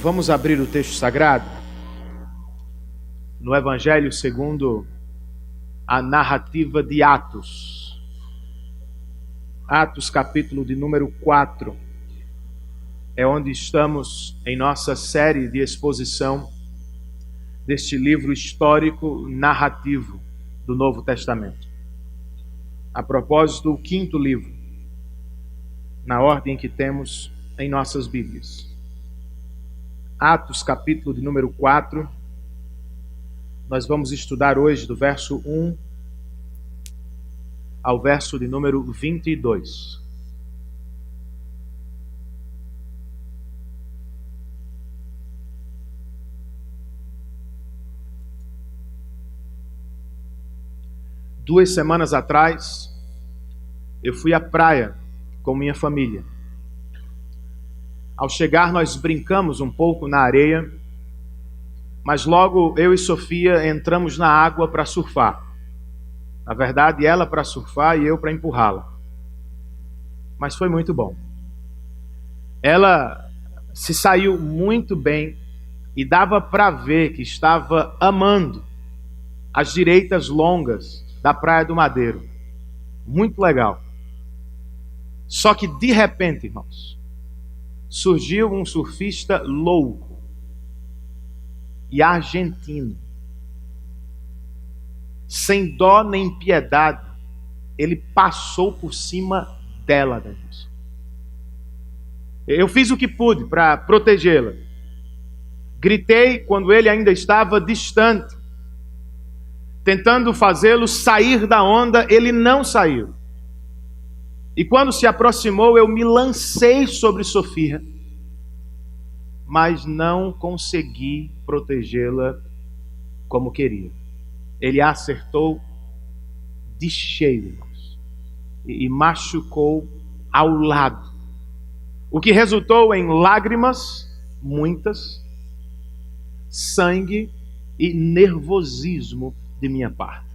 Vamos abrir o texto sagrado no Evangelho segundo a narrativa de Atos. Atos, capítulo de número 4, é onde estamos em nossa série de exposição deste livro histórico narrativo do Novo Testamento. A propósito, o quinto livro, na ordem que temos em nossas Bíblias. Atos, capítulo de número 4, nós vamos estudar hoje do verso 1 ao verso de número 22. Duas semanas atrás, eu fui à praia com minha família. Ao chegar, nós brincamos um pouco na areia, mas logo eu e Sofia entramos na água para surfar. Na verdade, ela para surfar e eu para empurrá-la. Mas foi muito bom. Ela se saiu muito bem e dava para ver que estava amando as direitas longas da Praia do Madeiro. Muito legal. Só que de repente, irmãos, surgiu um surfista louco e argentino. Sem dó nem piedade, ele passou por cima dela, meu Deus. Eu fiz o que pude para protegê-la. Gritei quando ele ainda estava distante, tentando fazê-lo sair da onda. Ele não saiu. E quando se aproximou, eu me lancei sobre Sofia, mas não consegui protegê-la como queria. Ele a acertou de cheio, irmãos, e machucou ao lado, o que resultou em lágrimas, muitas, sangue e nervosismo de minha parte.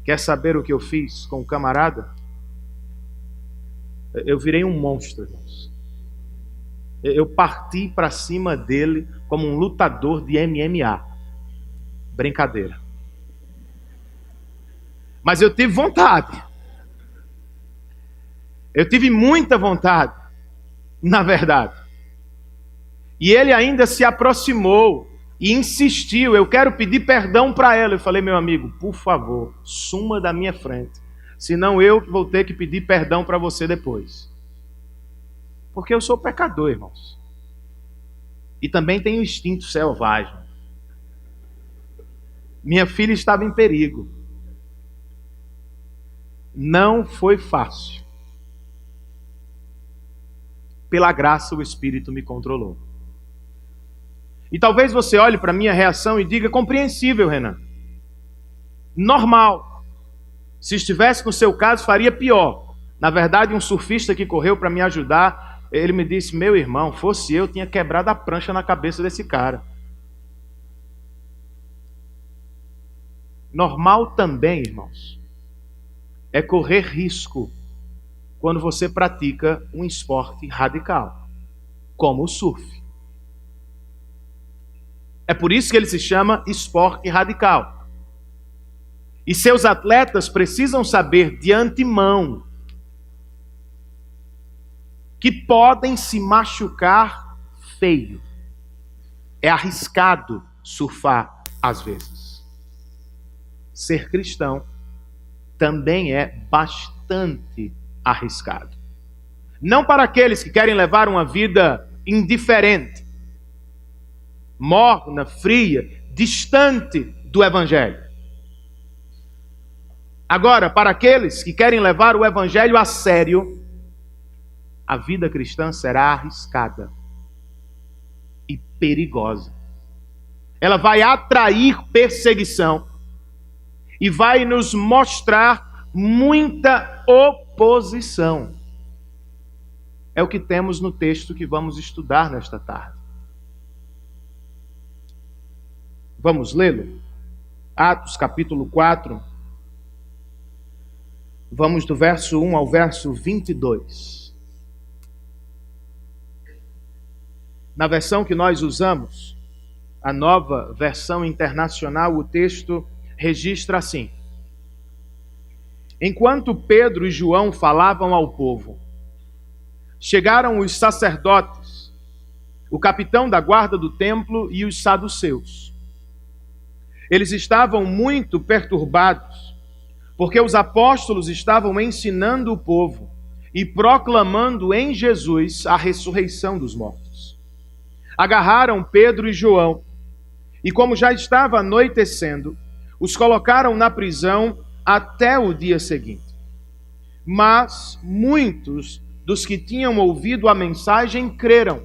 Quer saber o que eu fiz com o camarada? Eu virei um monstro, irmãos. Eu parti para cima dele como um lutador de MMA. Brincadeira. Mas eu tive vontade. Eu tive muita vontade, na verdade. E ele ainda se aproximou e insistiu. Eu quero pedir perdão para ela. Eu falei, meu amigo, por favor, suma da minha frente. Senão eu vou ter que pedir perdão para você depois. Porque eu sou pecador, irmãos. E também tenho instinto selvagem. Minha filha estava em perigo. Não foi fácil. Pela graça, o Espírito me controlou. E talvez você olhe para a minha reação e diga, compreensível, Renan. Normal. Se estivesse no seu caso, faria pior. Na verdade, um surfista que correu para me ajudar, ele me disse, meu irmão, fosse eu, tinha quebrado a prancha na cabeça desse cara. Normal também, irmãos, é correr risco quando você pratica um esporte radical, como o surf. É por isso que ele se chama esporte radical. E seus atletas precisam saber de antemão que podem se machucar feio. É arriscado surfar às vezes. Ser cristão também é bastante arriscado. Não para aqueles que querem levar uma vida indiferente, morna, fria, distante do Evangelho. Agora, para aqueles que querem levar o Evangelho a sério, a vida cristã será arriscada e perigosa. Ela vai atrair perseguição e vai nos mostrar muita oposição. É o que temos no texto que vamos estudar nesta tarde. Vamos lê-lo? Atos capítulo 4. Vamos do verso 1 ao verso 22. Na versão que nós usamos, a Nova Versão Internacional, o texto registra assim: enquanto Pedro e João falavam ao povo, chegaram os sacerdotes, o capitão da guarda do templo e os saduceus. Eles estavam muito perturbados, porque os apóstolos estavam ensinando o povo e proclamando em Jesus a ressurreição dos mortos. Agarraram Pedro e João, e como já estava anoitecendo, os colocaram na prisão até o dia seguinte. Mas muitos dos que tinham ouvido a mensagem creram,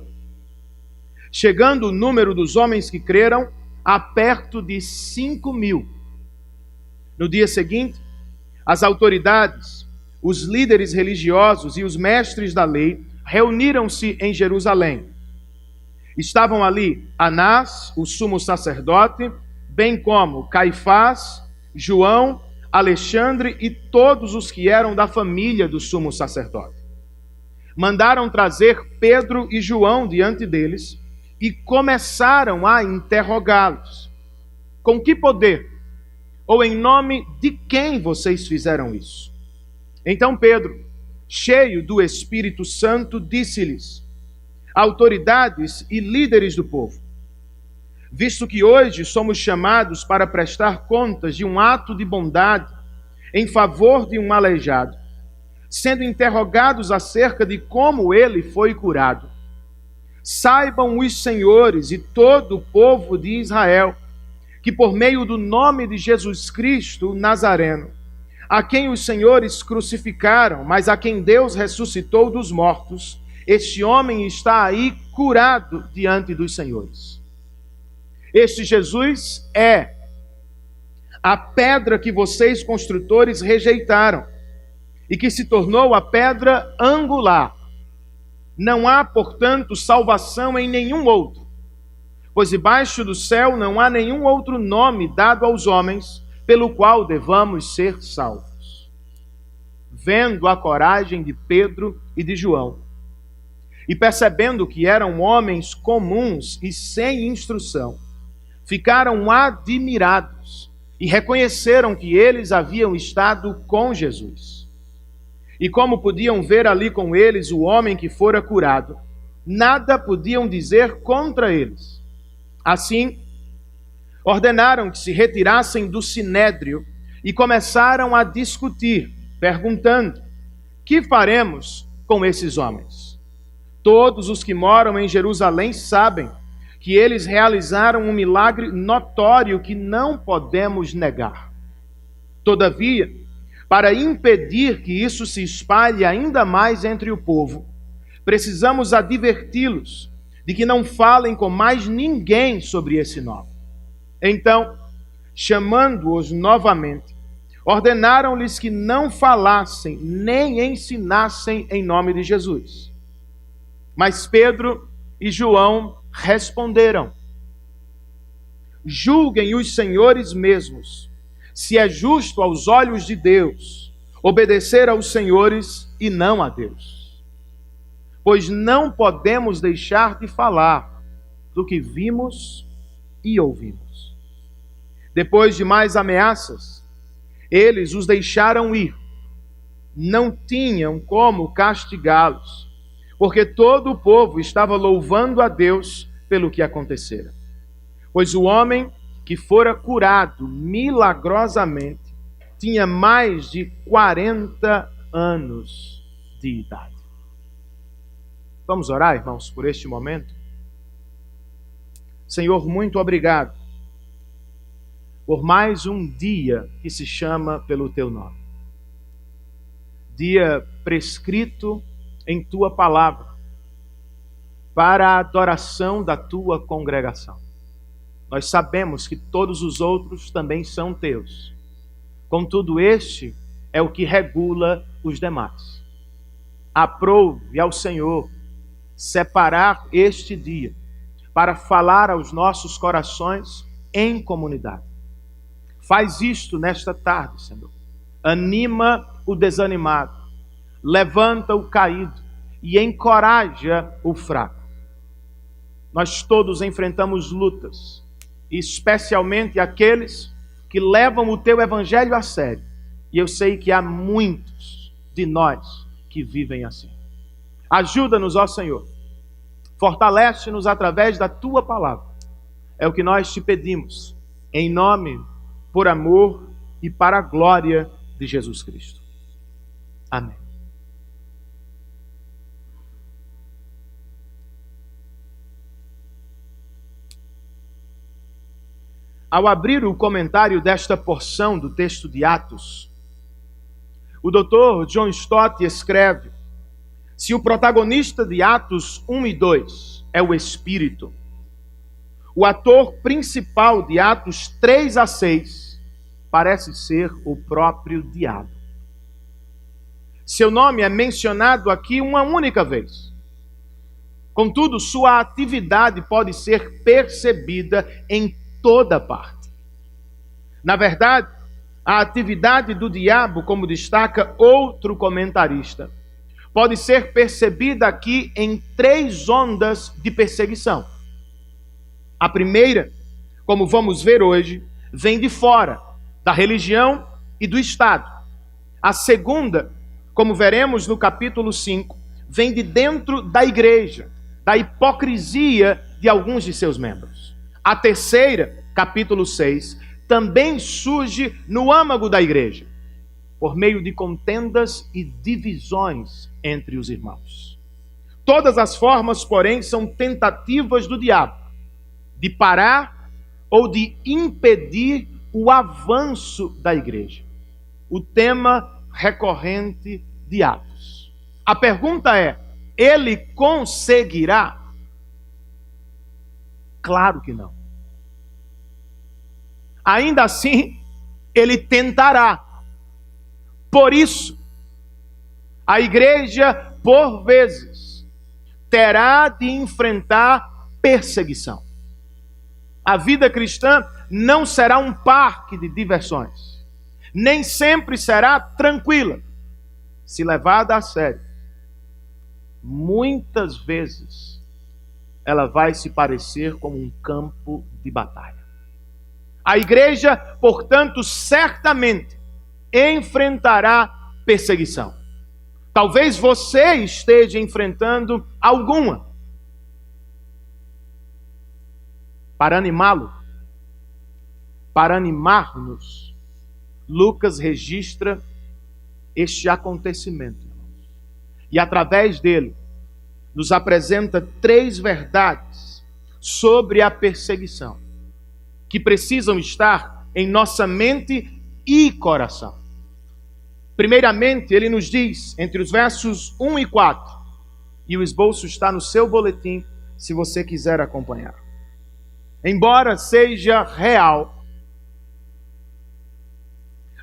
chegando o número dos homens que creram a perto de 5.000. No dia seguinte, as autoridades, os líderes religiosos e os mestres da lei reuniram-se em Jerusalém. Estavam ali Anás, o sumo sacerdote, bem como Caifás, João, Alexandre e todos os que eram da família do sumo sacerdote. Mandaram trazer Pedro e João diante deles e começaram a interrogá-los. Com que poder ou em nome de quem vocês fizeram isso? Então Pedro, cheio do Espírito Santo, disse-lhes: autoridades e líderes do povo, visto que hoje somos chamados para prestar contas de um ato de bondade em favor de um aleijado, sendo interrogados acerca de como ele foi curado, saibam os senhores e todo o povo de Israel que por meio do nome de Jesus Cristo, o Nazareno, a quem os senhores crucificaram, mas a quem Deus ressuscitou dos mortos, este homem está aí curado diante dos senhores. Este Jesus é a pedra que vocês construtores rejeitaram e que se tornou a pedra angular. Não há, portanto, salvação em nenhum outro, pois debaixo do céu não há nenhum outro nome dado aos homens pelo qual devamos ser salvos. Vendo a coragem de Pedro e de João, e percebendo que eram homens comuns e sem instrução, ficaram admirados e reconheceram que eles haviam estado com Jesus. E como podiam ver ali com eles o homem que fora curado, nada podiam dizer contra eles. Assim, ordenaram que se retirassem do sinédrio e começaram a discutir, perguntando: que faremos com esses homens? Todos os que moram em Jerusalém sabem que eles realizaram um milagre notório que não podemos negar. Todavia, para impedir que isso se espalhe ainda mais entre o povo, precisamos adverti-los de que não falem com mais ninguém sobre esse nome. Então, chamando-os novamente, ordenaram-lhes que não falassem nem ensinassem em nome de Jesus. Mas Pedro e João responderam: julguem os senhores mesmos, se é justo aos olhos de Deus obedecer aos senhores e não a Deus. Pois não podemos deixar de falar do que vimos e ouvimos. Depois de mais ameaças, eles os deixaram ir. Não tinham como castigá-los, porque todo o povo estava louvando a Deus pelo que acontecera. Pois o homem que fora curado milagrosamente tinha mais de 40 anos de idade. Vamos orar, irmãos, por este momento? Senhor, muito obrigado por mais um dia que se chama pelo Teu nome. Dia prescrito em Tua palavra para a adoração da Tua congregação. Nós sabemos que todos os outros também são Teus. Contudo, este é o que regula os demais. Aprove ao Senhor separar este dia para falar aos nossos corações em comunidade. Faz isto nesta tarde, Senhor. Anima o desanimado, levanta o caído e encoraja o fraco. Nós todos enfrentamos lutas, especialmente aqueles que levam o teu evangelho a sério. E eu sei que há muitos de nós que vivem assim. Ajuda-nos, ó Senhor. Fortalece-nos através da tua palavra. É o que nós te pedimos, em nome, por amor e para a glória de Jesus Cristo. Amém. Ao abrir o comentário desta porção do texto de Atos, o Dr. John Stott escreve: se o protagonista de Atos 1 e 2 é o Espírito, o ator principal de Atos 3 a 6 parece ser o próprio diabo. Seu nome é mencionado aqui uma única vez. Contudo, sua atividade pode ser percebida em toda parte. Na verdade, a atividade do diabo, como destaca outro comentarista, pode ser percebida aqui em 3 ondas de perseguição. A primeira, como vamos ver hoje, vem de fora, da religião e do Estado. A segunda, como veremos no capítulo 5, vem de dentro da igreja, da hipocrisia de alguns de seus membros. A terceira, capítulo 6, também surge no âmago da igreja, por meio de contendas e divisões entre os irmãos. Todas as formas, porém, são tentativas do diabo de parar ou de impedir o avanço da igreja. O tema recorrente de Atos. A pergunta é: ele conseguirá? Claro que não. Ainda assim, ele tentará. Por isso, a igreja, por vezes, terá de enfrentar perseguição. A vida cristã não será um parque de diversões. Nem sempre será tranquila. Se levada a sério, muitas vezes ela vai se parecer como um campo de batalha. A igreja, portanto, certamente enfrentará perseguição. Talvez você esteja enfrentando alguma. Para animá-lo, para animar-nos, Lucas registra este acontecimento. E através dele, nos apresenta 3 verdades sobre a perseguição, que precisam estar em nossa mente e coração. Primeiramente, ele nos diz, entre os versos 1 e 4, e o esboço está no seu boletim, se você quiser acompanhar. Embora seja real,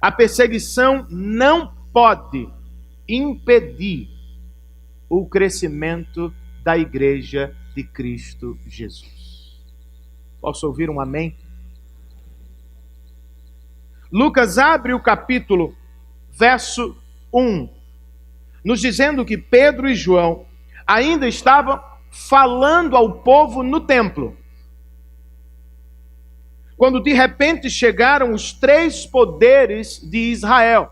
a perseguição não pode impedir o crescimento da igreja de Cristo Jesus. Posso ouvir um amém? Lucas abre o capítulo, verso 1, nos dizendo que Pedro e João ainda estavam falando ao povo no templo, quando de repente chegaram os 3 poderes de Israel.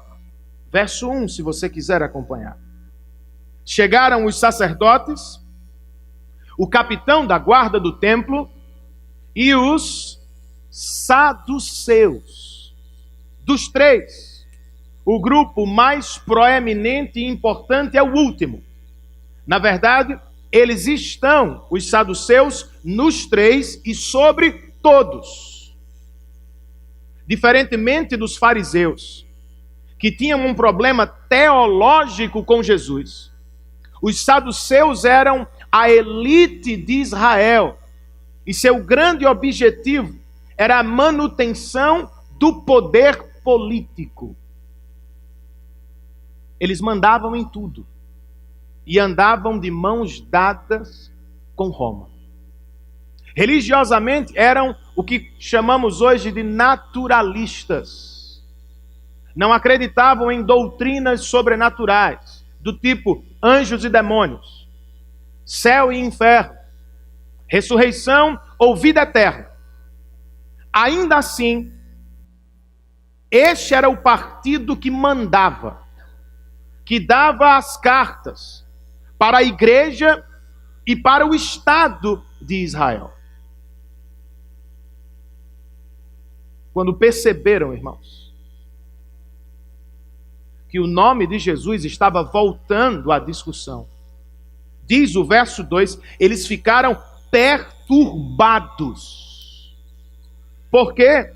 Verso 1, se você quiser acompanhar. Chegaram os sacerdotes, o capitão da guarda do templo e os saduceus. Dos 3, o grupo mais proeminente e importante é o último. Na verdade, eles estão, os saduceus, nos 3 e sobre todos. Diferentemente dos fariseus, que tinham um problema teológico com Jesus, os saduceus eram a elite de Israel, e seu grande objetivo era a manutenção do poder político. Eles mandavam em tudo e andavam de mãos dadas com Roma. Religiosamente eram o que chamamos hoje de naturalistas. Não acreditavam em doutrinas sobrenaturais, do tipo anjos e demônios, céu e inferno, ressurreição ou vida eterna. Ainda assim, este era o partido que mandava, que dava as cartas para a igreja e para o Estado de Israel. Quando perceberam, irmãos, que o nome de Jesus estava voltando à discussão, diz o verso 2, eles ficaram perturbados. Por quê?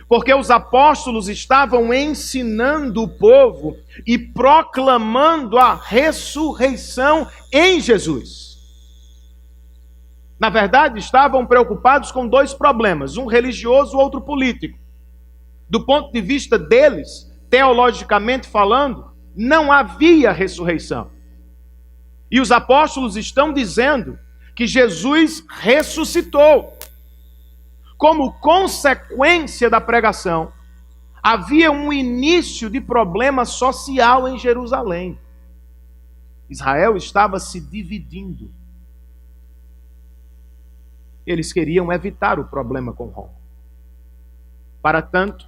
Porque os apóstolos estavam ensinando o povo e proclamando a ressurreição em Jesus. Na verdade, estavam preocupados com dois problemas, um religioso, outro político. Do ponto de vista deles, teologicamente falando, não havia ressurreição. E os apóstolos estão dizendo que Jesus ressuscitou. Como consequência da pregação, havia um início de problema social em Jerusalém. Israel estava se dividindo. Eles queriam evitar o problema com Roma. Para tanto,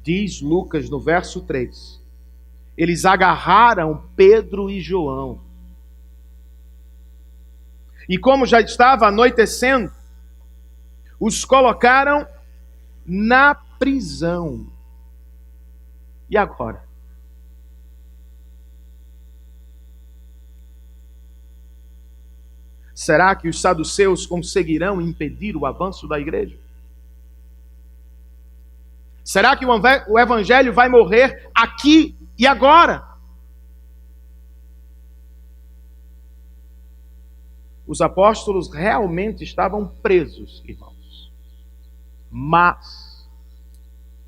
diz Lucas no verso 3, eles agarraram Pedro e João. E como já estava anoitecendo, os colocaram na prisão. E agora? Será que os saduceus conseguirão impedir o avanço da igreja? Será que o evangelho vai morrer aqui e agora? Os apóstolos realmente estavam presos, irmãos. Mas,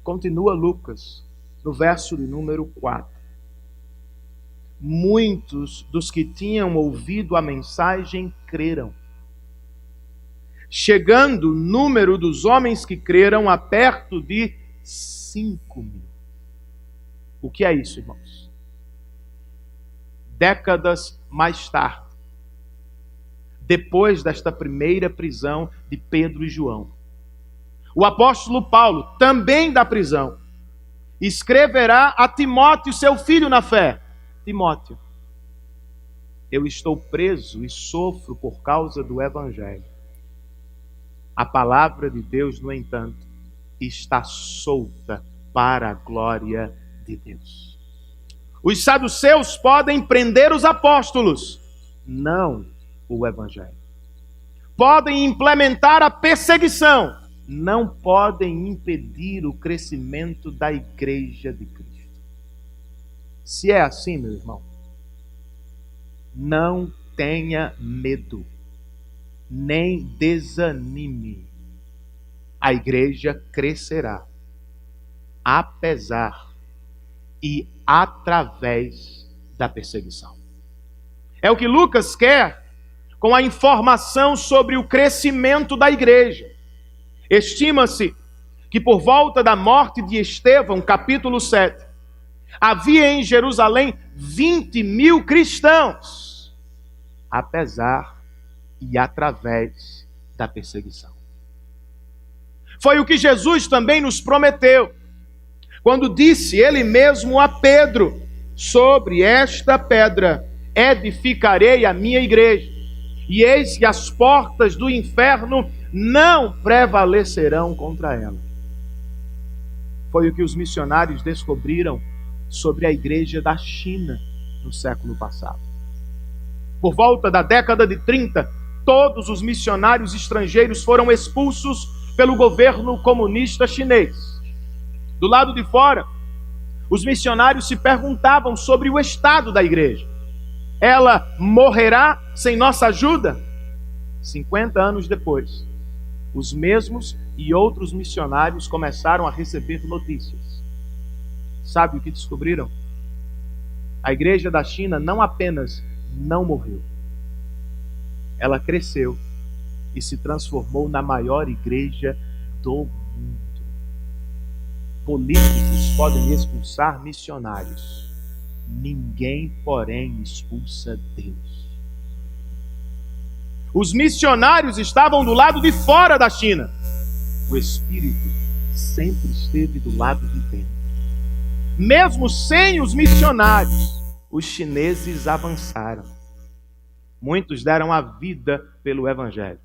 continua Lucas, no verso de número 4. Muitos dos que tinham ouvido a mensagem creram. Chegando o número dos homens que creram a perto de 5.000. O que é isso, irmãos? Décadas mais tarde, depois desta primeira prisão de Pedro e João, o apóstolo Paulo, também da prisão, escreverá a Timóteo, seu filho na fé: Timóteo, eu estou preso e sofro por causa do evangelho. A palavra de Deus, no entanto, está solta para a glória de Deus. Os saduceus podem prender os apóstolos, não o evangelho. Podem implementar a perseguição, não podem impedir o crescimento da igreja de Cristo. Se é assim, meu irmão, não tenha medo, nem desanime. A igreja crescerá, apesar e através da perseguição. É o que Lucas quer com a informação sobre o crescimento da igreja. Estima-se que por volta da morte de Estevão, capítulo 7, havia em Jerusalém 20.000 cristãos, apesar e através da perseguição. Foi o que Jesus também nos prometeu, quando disse ele mesmo a Pedro: sobre esta pedra edificarei a minha igreja, e eis que as portas do inferno não prevalecerão contra ela. Foi o que os missionários descobriram sobre a igreja da China no século passado. Por volta da década de 30, todos os missionários estrangeiros foram expulsos pelo governo comunista chinês. Do lado de fora, os missionários se perguntavam sobre o estado da igreja. Ela morrerá sem nossa ajuda? 50 anos depois, os mesmos e outros missionários começaram a receber notícias. Sabe o que descobriram? A igreja da China não apenas não morreu, ela cresceu e se transformou na maior igreja do mundo. Políticos podem expulsar missionários, ninguém, porém, expulsa Deus. Os missionários estavam do lado de fora da China. O Espírito sempre esteve do lado de dentro. Mesmo sem os missionários, os chineses avançaram. Muitos deram a vida pelo Evangelho.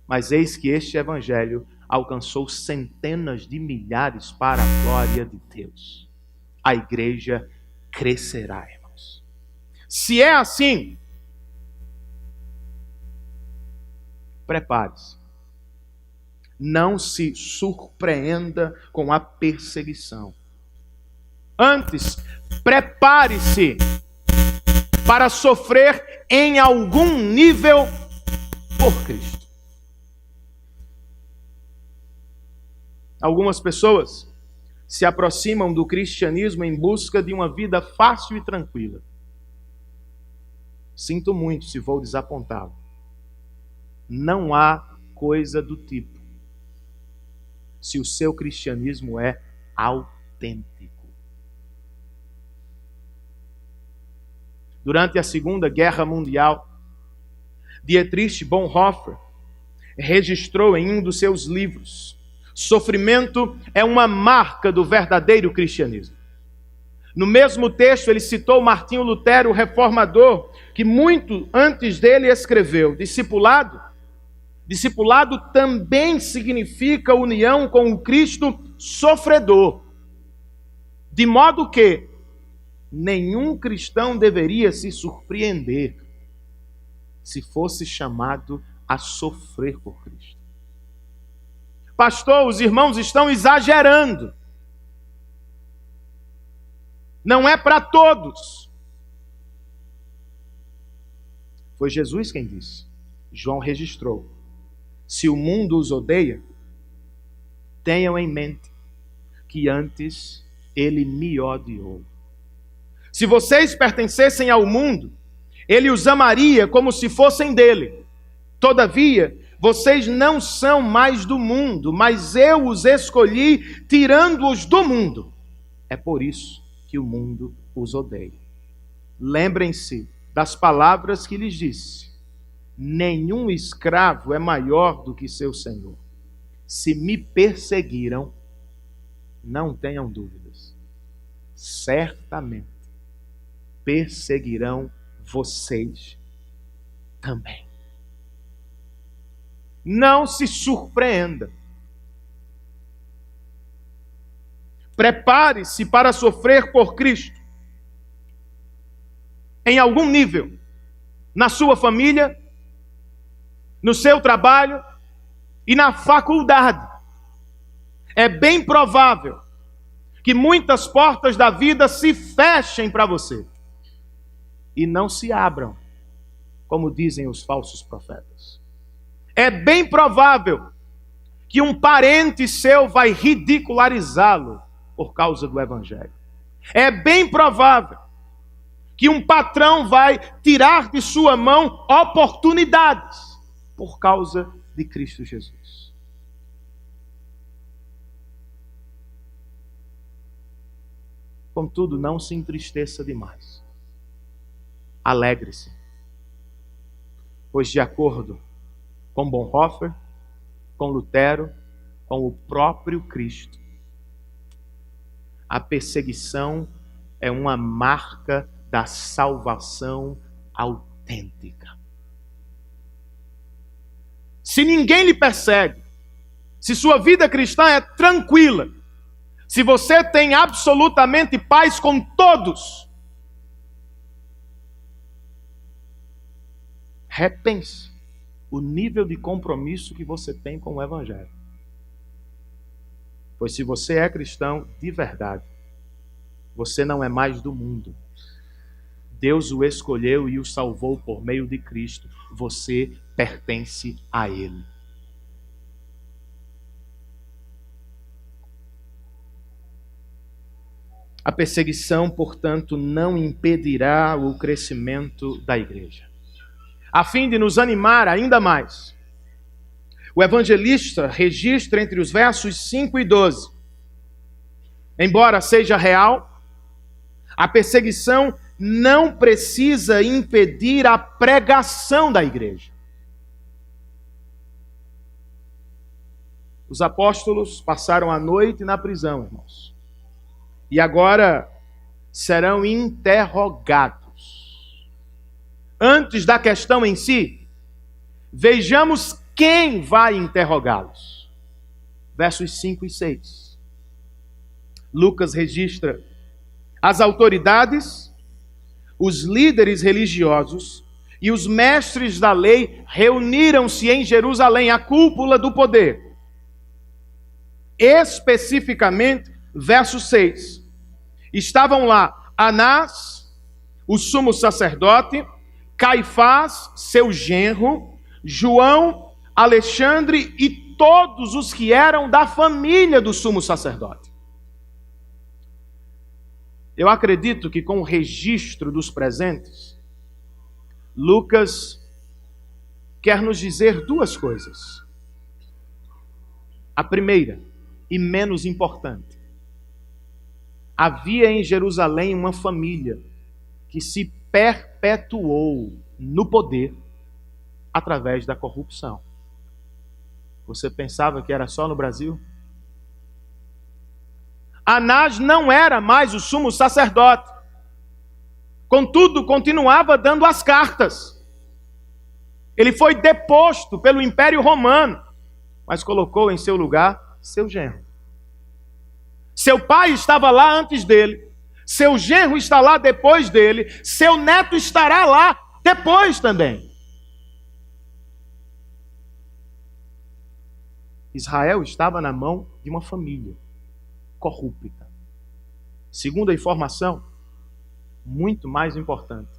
Mas eis que este Evangelho alcançou centenas de milhares para a glória de Deus. A igreja crescerá, irmãos. Se é assim, prepare-se. Não se surpreenda com a perseguição. Antes, prepare-se para sofrer em algum nível por Cristo. Algumas pessoas se aproximam do cristianismo em busca de uma vida fácil e tranquila. Sinto muito se vou desapontá-lo. Não há coisa do tipo, se o seu cristianismo é autêntico. Durante a Segunda Guerra Mundial, Dietrich Bonhoeffer registrou em um dos seus livros: sofrimento é uma marca do verdadeiro cristianismo. No mesmo texto, ele citou Martinho Lutero, o reformador, que muito antes dele escreveu: discipulado também significa união com o Cristo sofredor. De modo que nenhum cristão deveria se surpreender se fosse chamado a sofrer por Cristo. Pastor, os irmãos estão exagerando. Não é para todos. Foi Jesus quem disse. João registrou: se o mundo os odeia, tenham em mente que antes ele me odiou. Se vocês pertencessem ao mundo, ele os amaria como se fossem dele. Todavia, vocês não são mais do mundo, mas eu os escolhi tirando-os do mundo. É por isso que o mundo os odeia. Lembrem-se das palavras que lhes disse: nenhum escravo é maior do que seu senhor. Se me perseguiram, não tenham dúvidas, certamente perseguirão vocês também. Não se surpreenda. Prepare-se para sofrer por Cristo. Em algum nível, na sua família, no seu trabalho e na faculdade. É bem provável que muitas portas da vida se fechem para você e não se abram, como dizem os falsos profetas. É bem provável que um parente seu vai ridicularizá-lo por causa do Evangelho. É bem provável que um patrão vai tirar de sua mão oportunidades por causa de Cristo Jesus. Contudo, não se entristeça demais. Alegre-se, pois de acordo com Bonhoeffer, com Lutero, com o próprio Cristo, a perseguição é uma marca da salvação autêntica. Se ninguém lhe persegue, se sua vida cristã é tranquila, se você tem absolutamente paz com todos, repense o nível de compromisso que você tem com o Evangelho. Pois se você é cristão de verdade, você não é mais do mundo. Deus o escolheu e o salvou por meio de Cristo. Você pertence a Ele. A perseguição, portanto, não impedirá o crescimento da igreja. A fim de nos animar ainda mais, o evangelista registra entre os versos 5 e 12. Embora seja real, a perseguição não precisa impedir a pregação da igreja. Os apóstolos passaram a noite na prisão, irmãos. E agora serão interrogados. Antes da questão em si, vejamos quem vai interrogá-los. Versos 5 e 6. Lucas registra: as autoridades, os líderes religiosos e os mestres da lei reuniram-se em Jerusalém, a cúpula do poder. Especificamente, verso 6. Estavam lá Anás, o sumo sacerdote, Caifás, seu genro, João, Alexandre e todos os que eram da família do sumo sacerdote. Eu acredito que com o registro dos presentes, Lucas quer nos dizer duas coisas. A primeira, e menos importante: havia em Jerusalém uma família que se perpetuou no poder através da corrupção. Você pensava que era só no Brasil? Anás não era mais o sumo sacerdote. Contudo, continuava dando as cartas. Ele foi deposto pelo Império Romano, mas colocou em seu lugar seu genro. Seu pai estava lá antes dele, seu genro está lá depois dele, seu neto estará lá depois também. Israel estava na mão de uma família corrupta. Segunda informação, muito mais importante: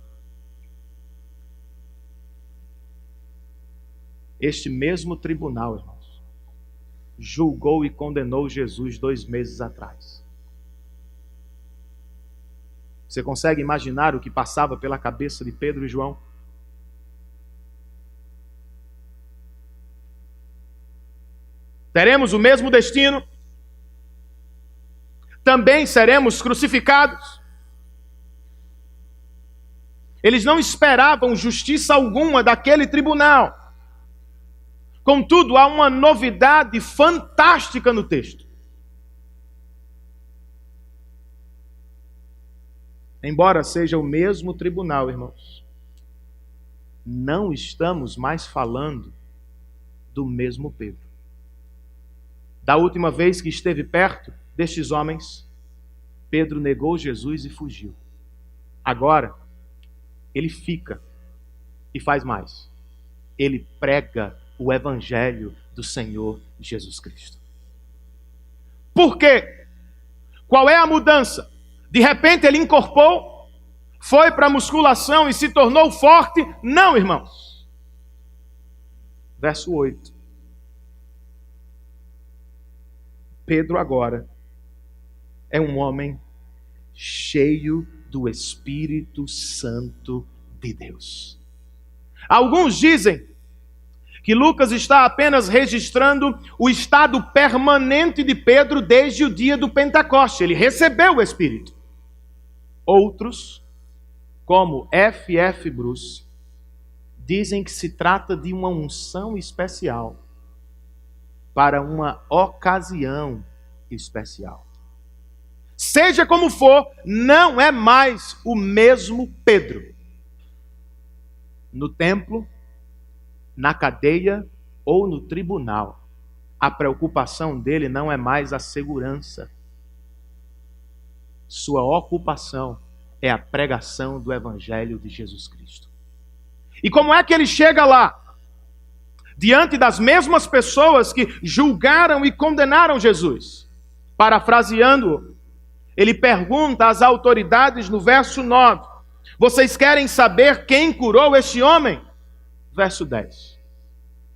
este mesmo tribunal, irmãos, julgou e condenou Jesus 2 meses atrás. Você consegue imaginar o que passava pela cabeça de Pedro e João? Teremos o mesmo destino? Também seremos crucificados? Eles não esperavam justiça alguma daquele tribunal. Contudo, há uma novidade fantástica no texto. Embora seja o mesmo tribunal, irmãos, não estamos mais falando do mesmo Pedro. Da última vez que esteve perto destes homens, Pedro negou Jesus e fugiu. Agora, ele fica e faz mais. Ele prega o evangelho do Senhor Jesus Cristo. Por quê? Qual é a mudança? De repente ele incorporou, foi para a musculação e se tornou forte? Não, irmãos. Verso 8. Pedro agora é um homem cheio do Espírito Santo de Deus. Alguns dizem que Lucas está apenas registrando o estado permanente de Pedro desde o dia do Pentecoste. Ele recebeu o Espírito. Outros, como F.F. Bruce, dizem que se trata de uma unção especial para uma ocasião especial. Seja como for, não é mais o mesmo Pedro. No templo, na cadeia ou no tribunal, a preocupação dele não é mais a segurança. Sua ocupação é a pregação do Evangelho de Jesus Cristo. E como é que ele chega lá? Diante das mesmas pessoas que julgaram e condenaram Jesus. Parafraseando-o, ele pergunta às autoridades no verso 9: vocês querem saber quem curou este homem? Verso 10.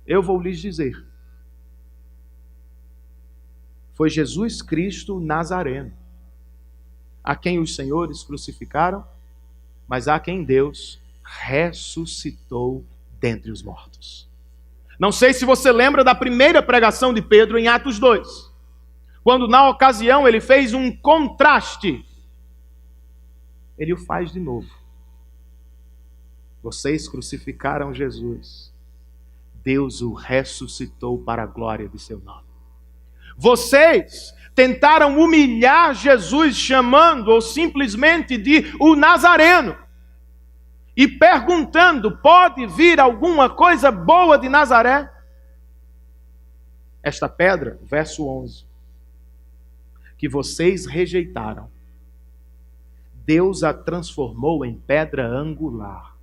Eu vou lhes dizer. Foi Jesus Cristo Nazareno, a quem os senhores crucificaram, mas a quem Deus ressuscitou dentre os mortos. Não sei se você lembra da primeira pregação de Pedro em Atos 2, quando na ocasião ele fez um contraste. Ele o faz de novo. Vocês crucificaram Jesus, Deus o ressuscitou para a glória de seu nome. Vocês tentaram humilhar Jesus chamando ou simplesmente de o Nazareno e perguntando: pode vir alguma coisa boa de Nazaré? Esta pedra, verso 11, que vocês rejeitaram, Deus a transformou em pedra angular,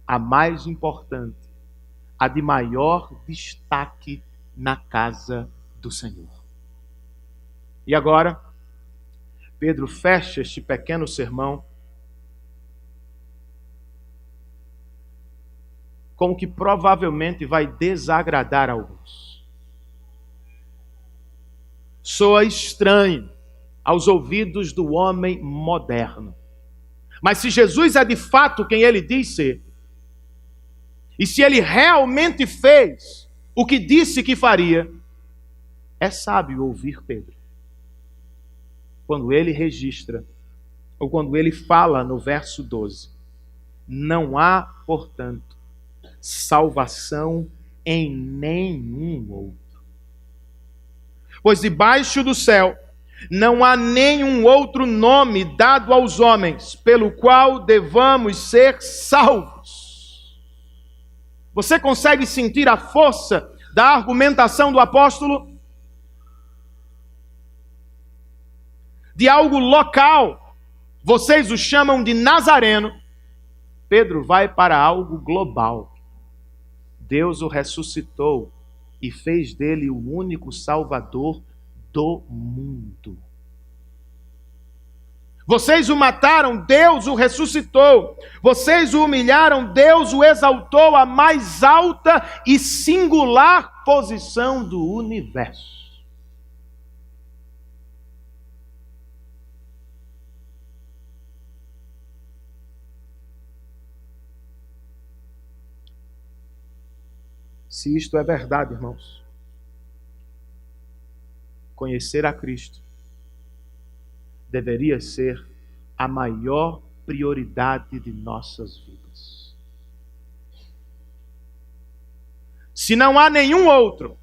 a mais importante, a de maior destaque na casa do Senhor. E agora, Pedro fecha este pequeno sermão com o que provavelmente vai desagradar alguns. Soa estranho aos ouvidos do homem moderno. Mas se Jesus é de fato quem ele diz ser, e se ele realmente fez o que disse que faria, é sábio ouvir Pedro quando ele registra, ou quando ele fala no verso 12: não há, portanto, salvação em nenhum outro. Pois debaixo do céu não há nenhum outro nome dado aos homens pelo qual devamos ser salvos. Você consegue sentir a força da argumentação do apóstolo? De algo local, vocês o chamam de Nazareno. Pedro vai para algo global. Deus o ressuscitou e fez dele o único Salvador do mundo. Vocês o mataram, Deus o ressuscitou. Vocês o humilharam, Deus o exaltou à mais alta e singular posição do universo. Se isto é verdade, irmãos, conhecer a Cristo deveria ser a maior prioridade de nossas vidas. Se não há nenhum outro,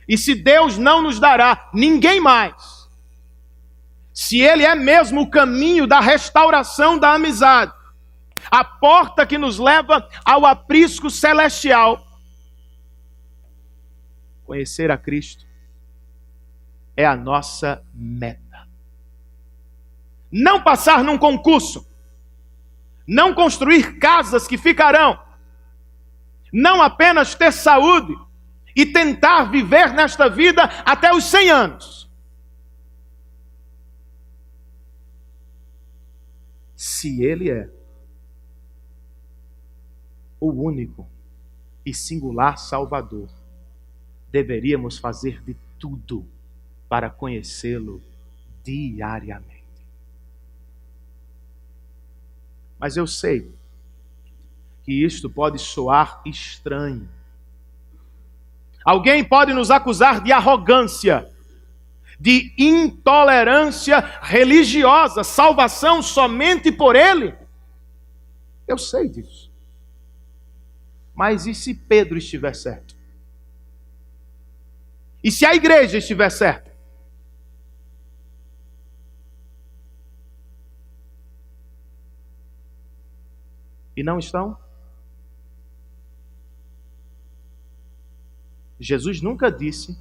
e se Deus não nos dará ninguém mais, se Ele é mesmo o caminho da restauração da amizade, a porta que nos leva ao aprisco celestial, conhecer a Cristo é a nossa meta. Não passar num concurso, não construir casas que ficarão, não apenas ter saúde e tentar viver nesta vida até os 100 anos. Se Ele é o único e singular Salvador, deveríamos fazer de tudo para conhecê-lo diariamente. Mas eu sei que isto pode soar estranho. Alguém pode nos acusar de arrogância, de intolerância religiosa, salvação somente por Ele. Eu sei disso. Mas e se Pedro estiver certo? E se a igreja estiver certa? E não estão? Jesus nunca disse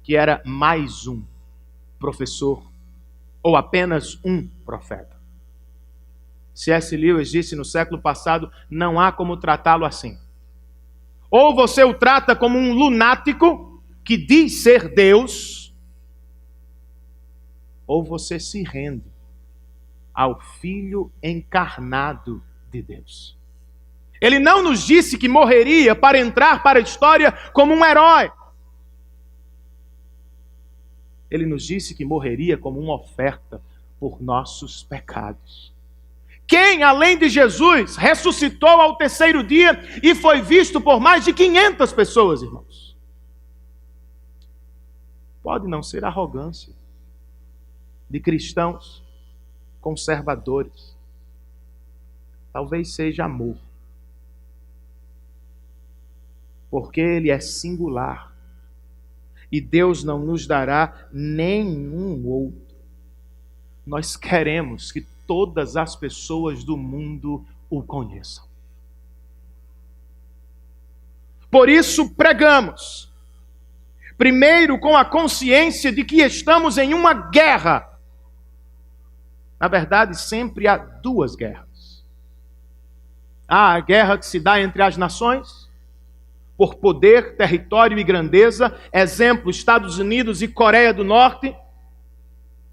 que era mais um professor ou apenas um profeta. C.S. Lewis disse no século passado: não há como tratá-lo assim. Ou você o trata como um lunático que diz ser Deus, ou você se rende ao Filho encarnado de Deus. Ele não nos disse que morreria para entrar para a história como um herói. Ele nos disse que morreria como uma oferta por nossos pecados. Quem, além de Jesus, ressuscitou ao terceiro dia e foi visto por mais de 500 pessoas, irmãos? Pode não ser arrogância de cristãos conservadores. Talvez seja amor. Porque Ele é singular. e Deus não nos dará nenhum outro. Nós queremos que todas as pessoas do mundo o conheçam. Por isso pregamos, primeiro com a consciência de que estamos em uma guerra. Na verdade, sempre há duas guerras. Há a guerra que se dá entre as nações, por poder, território e grandeza, exemplo, Estados Unidos e Coreia do Norte,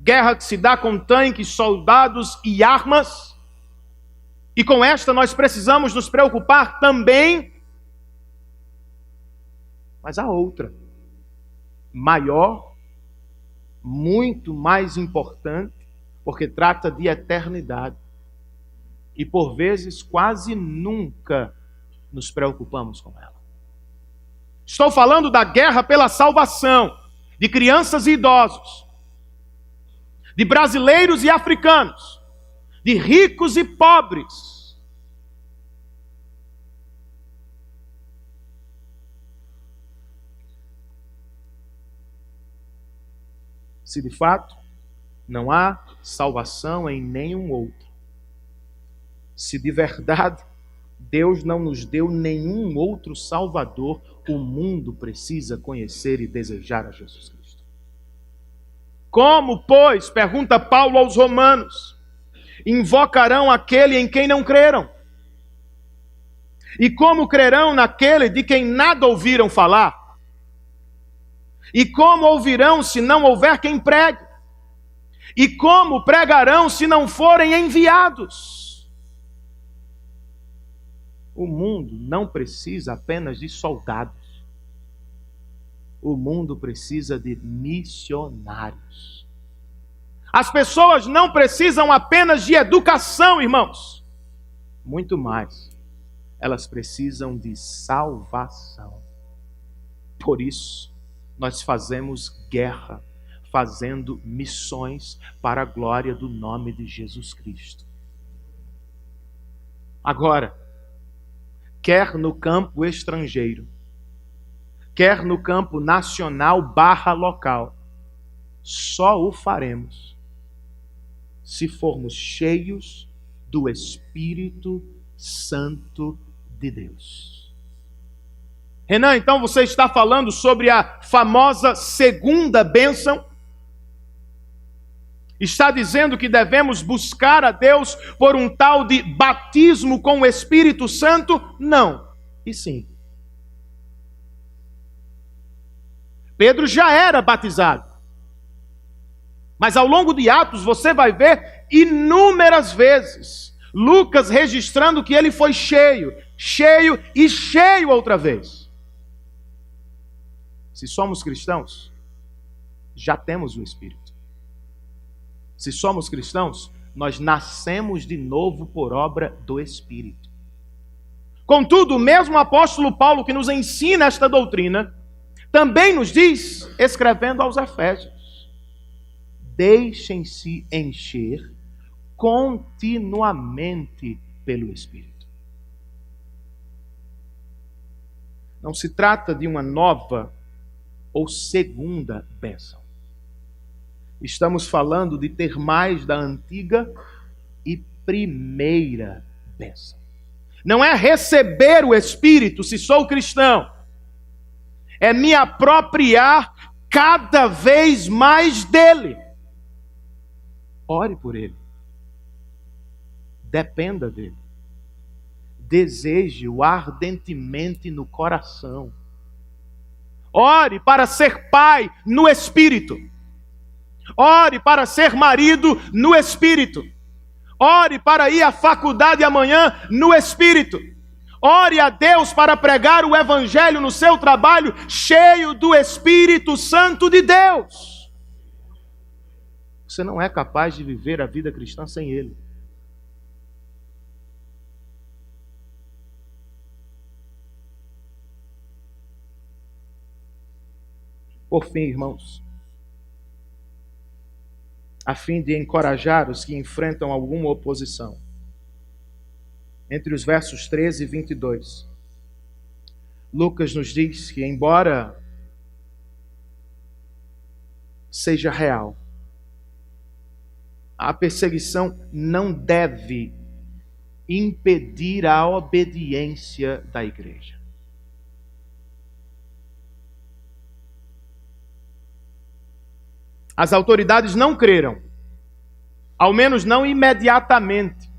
guerra que se dá com tanques, soldados e armas, e com esta nós precisamos nos preocupar também, mas há outra, maior, muito mais importante, porque trata de eternidade, e por vezes quase nunca nos preocupamos com ela. Estou falando da guerra pela salvação de crianças e idosos, de brasileiros e africanos, de ricos e pobres. Se de fato não há salvação em nenhum outro, se de verdade Deus não nos deu nenhum outro Salvador, o mundo precisa conhecer e desejar a Jesus Cristo. Como, pois, pergunta Paulo aos Romanos, invocarão aquele em quem não creram? E como crerão naquele de quem nada ouviram falar? E como ouvirão se não houver quem pregue? E como pregarão se não forem enviados? O mundo não precisa apenas de soldados. O mundo precisa de missionários. As pessoas não precisam apenas de educação, irmãos. Muito mais. Elas precisam de salvação. Por isso, nós fazemos guerra, fazendo missões para a glória do nome de Jesus Cristo. Agora, quer no campo estrangeiro, quer no campo nacional/local, só o faremos se formos cheios do Espírito Santo de Deus. Renan, então você está falando sobre a famosa segunda bênção? Está dizendo que devemos buscar a Deus por um tal de batismo com o Espírito Santo? Não. E sim. Pedro já era batizado. Mas ao longo de Atos você vai ver inúmeras vezes Lucas registrando que ele foi cheio, cheio e cheio outra vez. Se somos cristãos, já temos o Espírito. Se somos cristãos, nós nascemos de novo por obra do Espírito. Contudo, o mesmo apóstolo Paulo que nos ensina esta doutrina, também nos diz, escrevendo aos Efésios, deixem-se encher continuamente pelo Espírito. Não se trata de uma nova ou segunda bênção. Estamos falando de ter mais da antiga e primeira bênção. Não é receber o Espírito se sou cristão. É me apropriar cada vez mais dele. Ore por ele. Dependa dele. Deseje-o ardentemente no coração. Ore para ser pai no Espírito. Ore para ser marido no Espírito. Ore para ir à faculdade amanhã no Espírito. Ore a Deus para pregar o Evangelho no seu trabalho, cheio do Espírito Santo de Deus. Você não é capaz de viver a vida cristã sem Ele. Por fim, irmãos, a fim de encorajar os que enfrentam alguma oposição, entre os versos 13 e 22, Lucas nos diz que, embora seja real. A perseguição não deve impedir a obediência da igreja. As autoridades não creram, ao menos não imediatamente,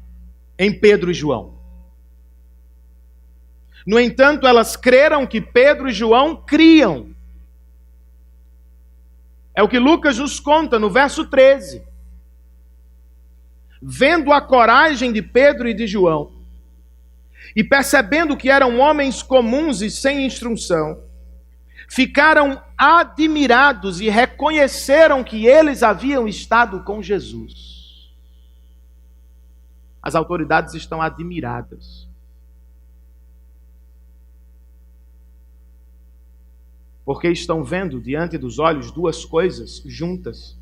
em Pedro e João. No entanto, elas creram que Pedro e João criam. É o que Lucas nos conta no verso 13. Vendo a coragem de Pedro e de João, e percebendo que eram homens comuns e sem instrução, ficaram admirados e reconheceram que eles haviam estado com Jesus. As autoridades estão admiradas. Porque estão vendo diante dos olhos duas coisas juntas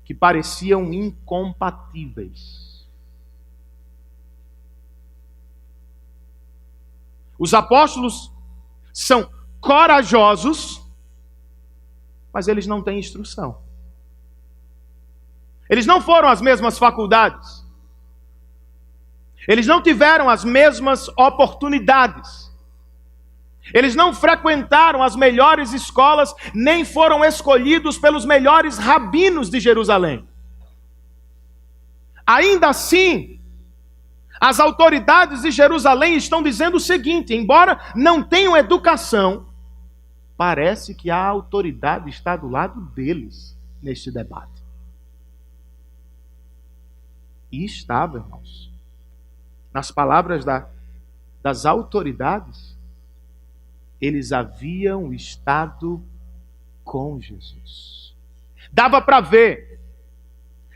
que pareciam incompatíveis. Os apóstolos são corajosos, mas eles não têm instrução. Eles não foram às mesmas faculdades. Eles não tiveram as mesmas oportunidades. Eles não frequentaram as melhores escolas, nem foram escolhidos pelos melhores rabinos de Jerusalém. Ainda assim, as autoridades de Jerusalém estão dizendo o seguinte: embora não tenham educação, parece que a autoridade está do lado deles neste debate. E estava, irmãos, nas palavras das autoridades, eles haviam estado com Jesus. Dava para ver,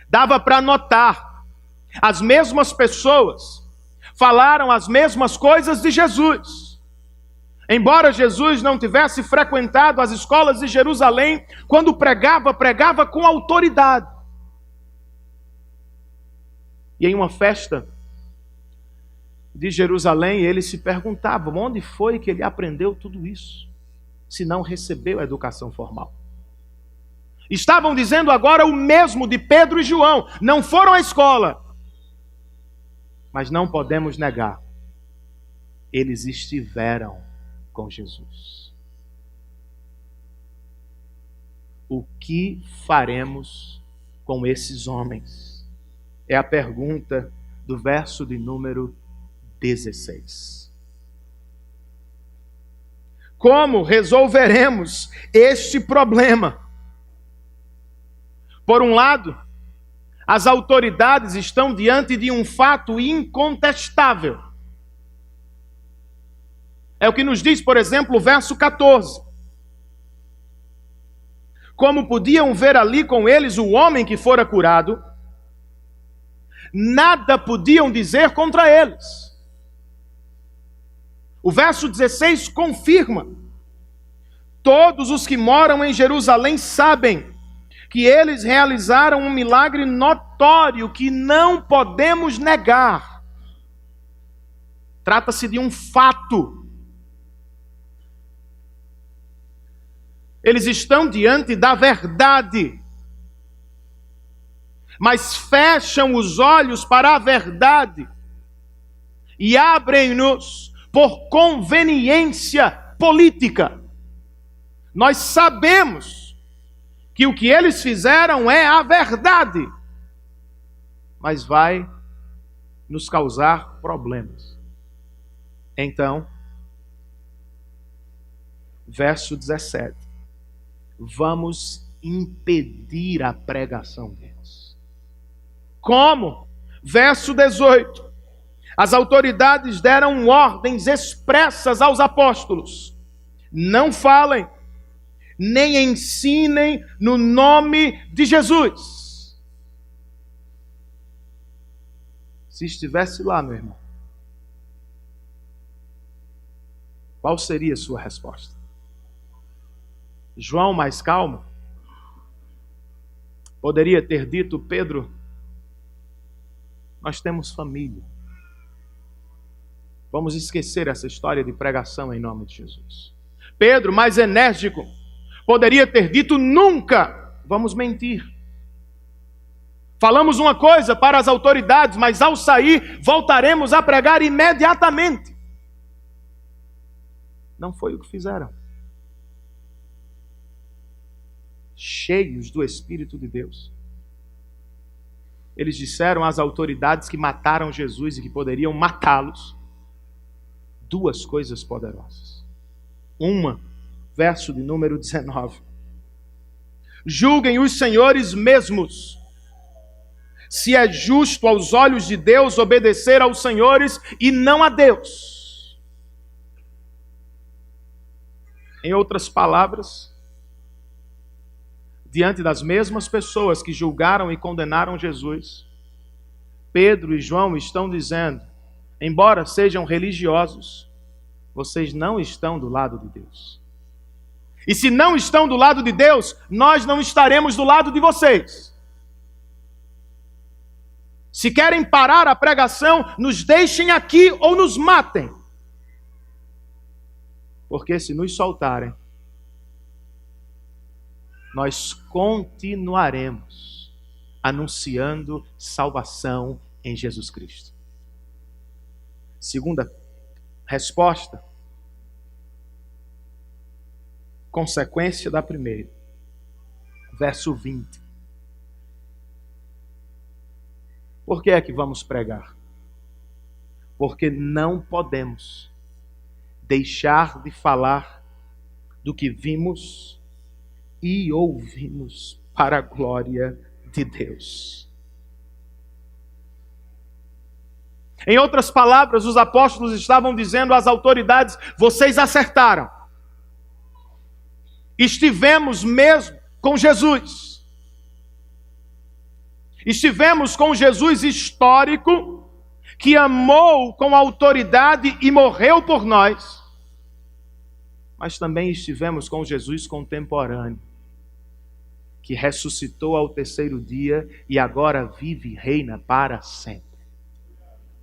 dava para notar. As mesmas pessoas falaram as mesmas coisas de Jesus. Embora Jesus não tivesse frequentado as escolas de Jerusalém, quando pregava com autoridade. E em uma festa de Jerusalém, eles se perguntavam onde foi que ele aprendeu tudo isso, se não recebeu a educação formal. Estavam dizendo agora o mesmo de Pedro e João. Não foram à escola, mas não podemos negar, eles estiveram com Jesus. O que faremos com esses homens? É a pergunta do verso de número 16. Como resolveremos este problema? Por um lado, as autoridades estão diante de um fato incontestável. É o que nos diz, por exemplo, o verso 14. Como podiam ver ali com eles o homem que fora curado, nada podiam dizer contra eles. O verso 16 confirma: todos os que moram em Jerusalém sabem que eles realizaram um milagre notório que não podemos negar. Trata-se de um fato. Eles estão diante da verdade, mas fecham os olhos para a verdade e abrem-nos por conveniência política. Nós sabemos que o que eles fizeram é a verdade, mas vai nos causar problemas. Então, verso 17. Vamos impedir a pregação deles. Como? Verso 18. As autoridades deram ordens expressas aos apóstolos: não falem, nem ensinem no nome de Jesus. Se estivesse lá, meu irmão, qual seria a sua resposta? João, mais calmo, poderia ter dito: Pedro, nós temos família. Vamos esquecer essa história de pregação em nome de Jesus. Pedro, mais enérgico, Poderia ter dito: nunca vamos mentir. Falamos uma coisa para as autoridades, mas ao sair voltaremos a pregar imediatamente. Não foi o que fizeram. Cheios do Espírito de Deus, eles disseram às autoridades que mataram Jesus e que poderiam matá-los duas coisas poderosas. Uma, verso de número 19. Julguem os senhores mesmos se é justo aos olhos de Deus obedecer aos senhores e não a Deus. Em outras palavras, diante das mesmas pessoas que julgaram e condenaram Jesus, Pedro e João estão dizendo: embora sejam religiosos, vocês não estão do lado de Deus. E se não estão do lado de Deus, nós não estaremos do lado de vocês. Se querem parar a pregação, nos deixem aqui ou nos matem. Porque se nos soltarem, nós continuaremos anunciando salvação em Jesus Cristo. Segunda resposta, consequência da primeira, verso 20. Por que é que vamos pregar? Porque não podemos deixar de falar do que vimos e ouvimos para a glória de Deus. Em outras palavras, os apóstolos estavam dizendo às autoridades: vocês acertaram. Estivemos mesmo com Jesus. Estivemos com Jesus histórico, que amou com autoridade e morreu por nós. Mas também estivemos com Jesus contemporâneo, que ressuscitou ao terceiro dia e agora vive e reina para sempre.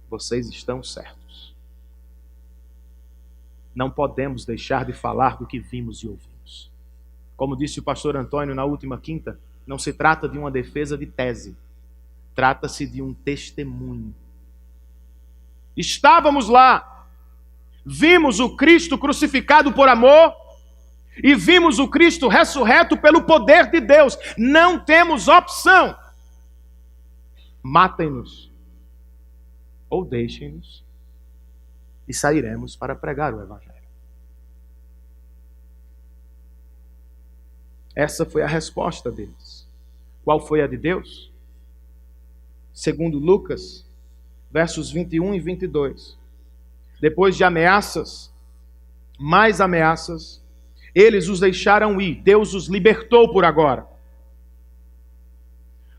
Vocês estão certos. Não podemos deixar de falar do que vimos e ouvimos. Como disse o pastor Antônio na última quinta, não se trata de uma defesa de tese. Trata-se de um testemunho. Estávamos lá, vimos o Cristo crucificado por amor e vimos o Cristo ressurreto pelo poder de Deus. Não temos opção. Matem-nos ou deixem-nos e sairemos para pregar o Evangelho. Essa foi a resposta deles. Qual foi a de Deus? Segundo Lucas, versos 21 e 22. Depois de ameaças, mais ameaças, eles os deixaram ir. Deus os libertou por agora.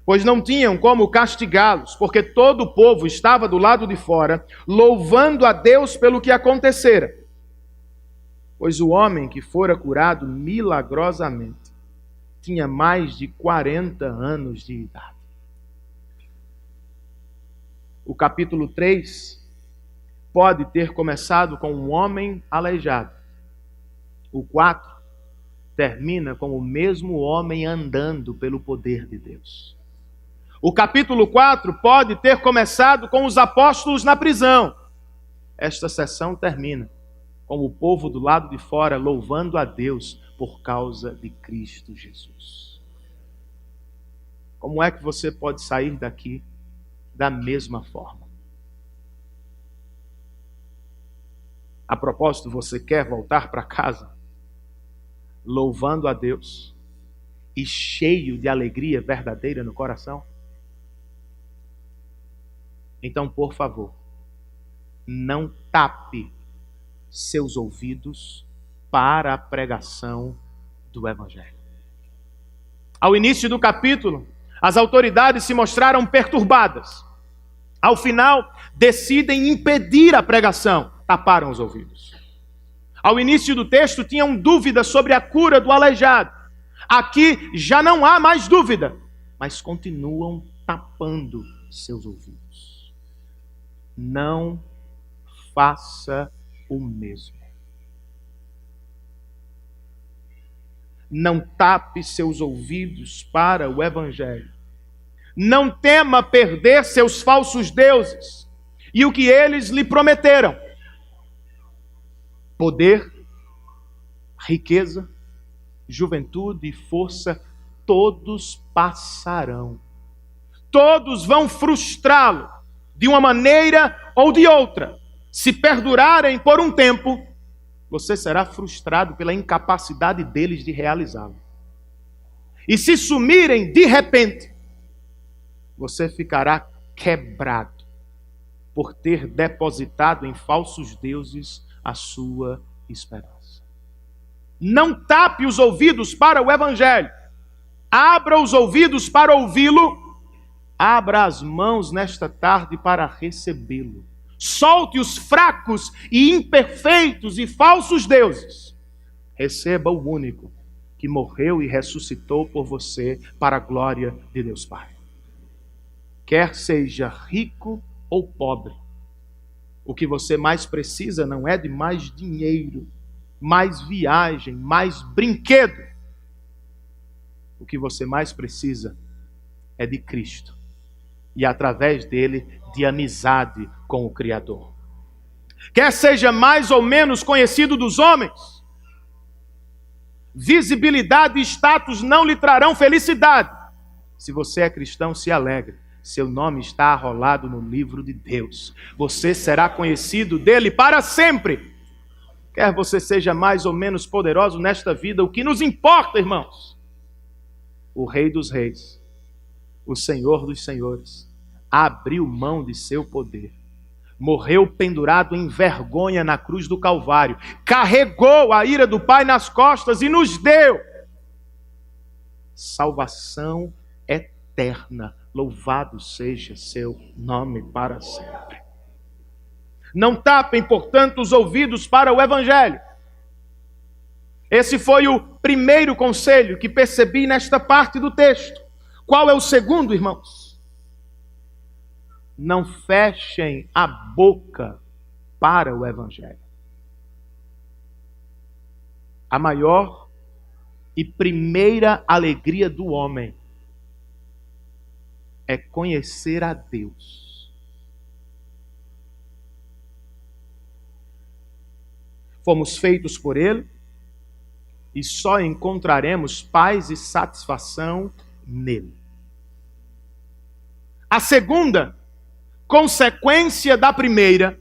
Pois não tinham como castigá-los, porque todo o povo estava do lado de fora, louvando a Deus pelo que acontecera. Pois o homem que fora curado milagrosamente tinha mais de 40 anos de idade. O capítulo 3 pode ter começado com um homem aleijado. O 4 termina com o mesmo homem andando pelo poder de Deus. O capítulo 4 pode ter começado com os apóstolos na prisão. Esta sessão termina com o povo do lado de fora louvando a Deus por causa de Cristo Jesus. Como é que você pode sair daqui da mesma forma? A propósito, você quer voltar para casa louvando a Deus e cheio de alegria verdadeira no coração? Então, por favor, não tape seus ouvidos para a pregação do Evangelho. Ao início do capítulo, as autoridades se mostraram perturbadas. Ao final, decidem impedir a pregação. Taparam os ouvidos. Ao início do texto, tinham dúvidas sobre a cura do aleijado. Aqui já não há mais dúvida, mas continuam tapando seus ouvidos. Não faça o mesmo. Não tape seus ouvidos para o Evangelho. Não tema perder seus falsos deuses e o que eles lhe prometeram: poder, riqueza, juventude e força, todos passarão. Todos vão frustrá-lo de uma maneira ou de outra. Se perdurarem por um tempo, você será frustrado pela incapacidade deles de realizá-lo. E se sumirem de repente, você ficará quebrado por ter depositado em falsos deuses a sua esperança. Não tape os ouvidos para o Evangelho. Abra os ouvidos para ouvi-lo. Abra as mãos nesta tarde para recebê-lo. Solte os fracos e imperfeitos e falsos deuses. Receba o único que morreu e ressuscitou por você para a glória de Deus Pai. Quer seja rico ou pobre, o que você mais precisa não é de mais dinheiro, mais viagem, mais brinquedo. O que você mais precisa é de Cristo. E através dele, de amizade com o Criador. Quer seja mais ou menos conhecido dos homens, visibilidade e status não lhe trarão felicidade. Se você é cristão, se alegre. Seu nome está arrolado no livro de Deus. Você será conhecido dele para sempre. Quer você seja mais ou menos poderoso nesta vida, o que nos importa, irmãos? O Rei dos Reis, o Senhor dos Senhores, abriu mão de seu poder. Morreu pendurado em vergonha na cruz do Calvário. Carregou a ira do Pai nas costas e nos deu salvação eterna. Louvado seja seu nome para sempre. Não tapem, portanto, os ouvidos para o Evangelho. Esse foi o primeiro conselho que percebi nesta parte do texto. Qual é o segundo, irmãos? Não fechem a boca para o Evangelho. A maior e primeira alegria do homem é conhecer a Deus. Fomos feitos por Ele e só encontraremos paz e satisfação nele. A segunda consequência da primeira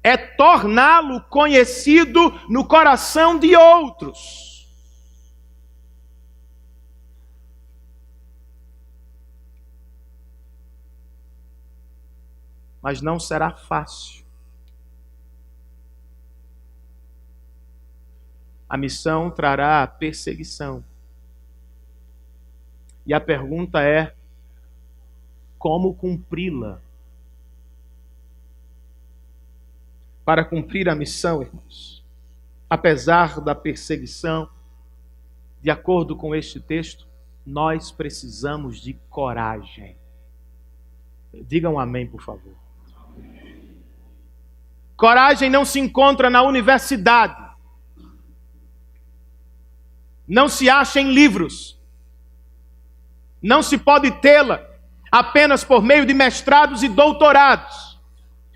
é torná-lo conhecido no coração de outros. Mas não será fácil. A missão trará perseguição. E a pergunta é: como cumpri-la? Para cumprir a missão, irmãos, apesar da perseguição, de acordo com este texto, nós precisamos de coragem. Digam amém, por favor. Coragem não se encontra na universidade. Não se acha em livros. Não se pode tê-la apenas por meio de mestrados e doutorados.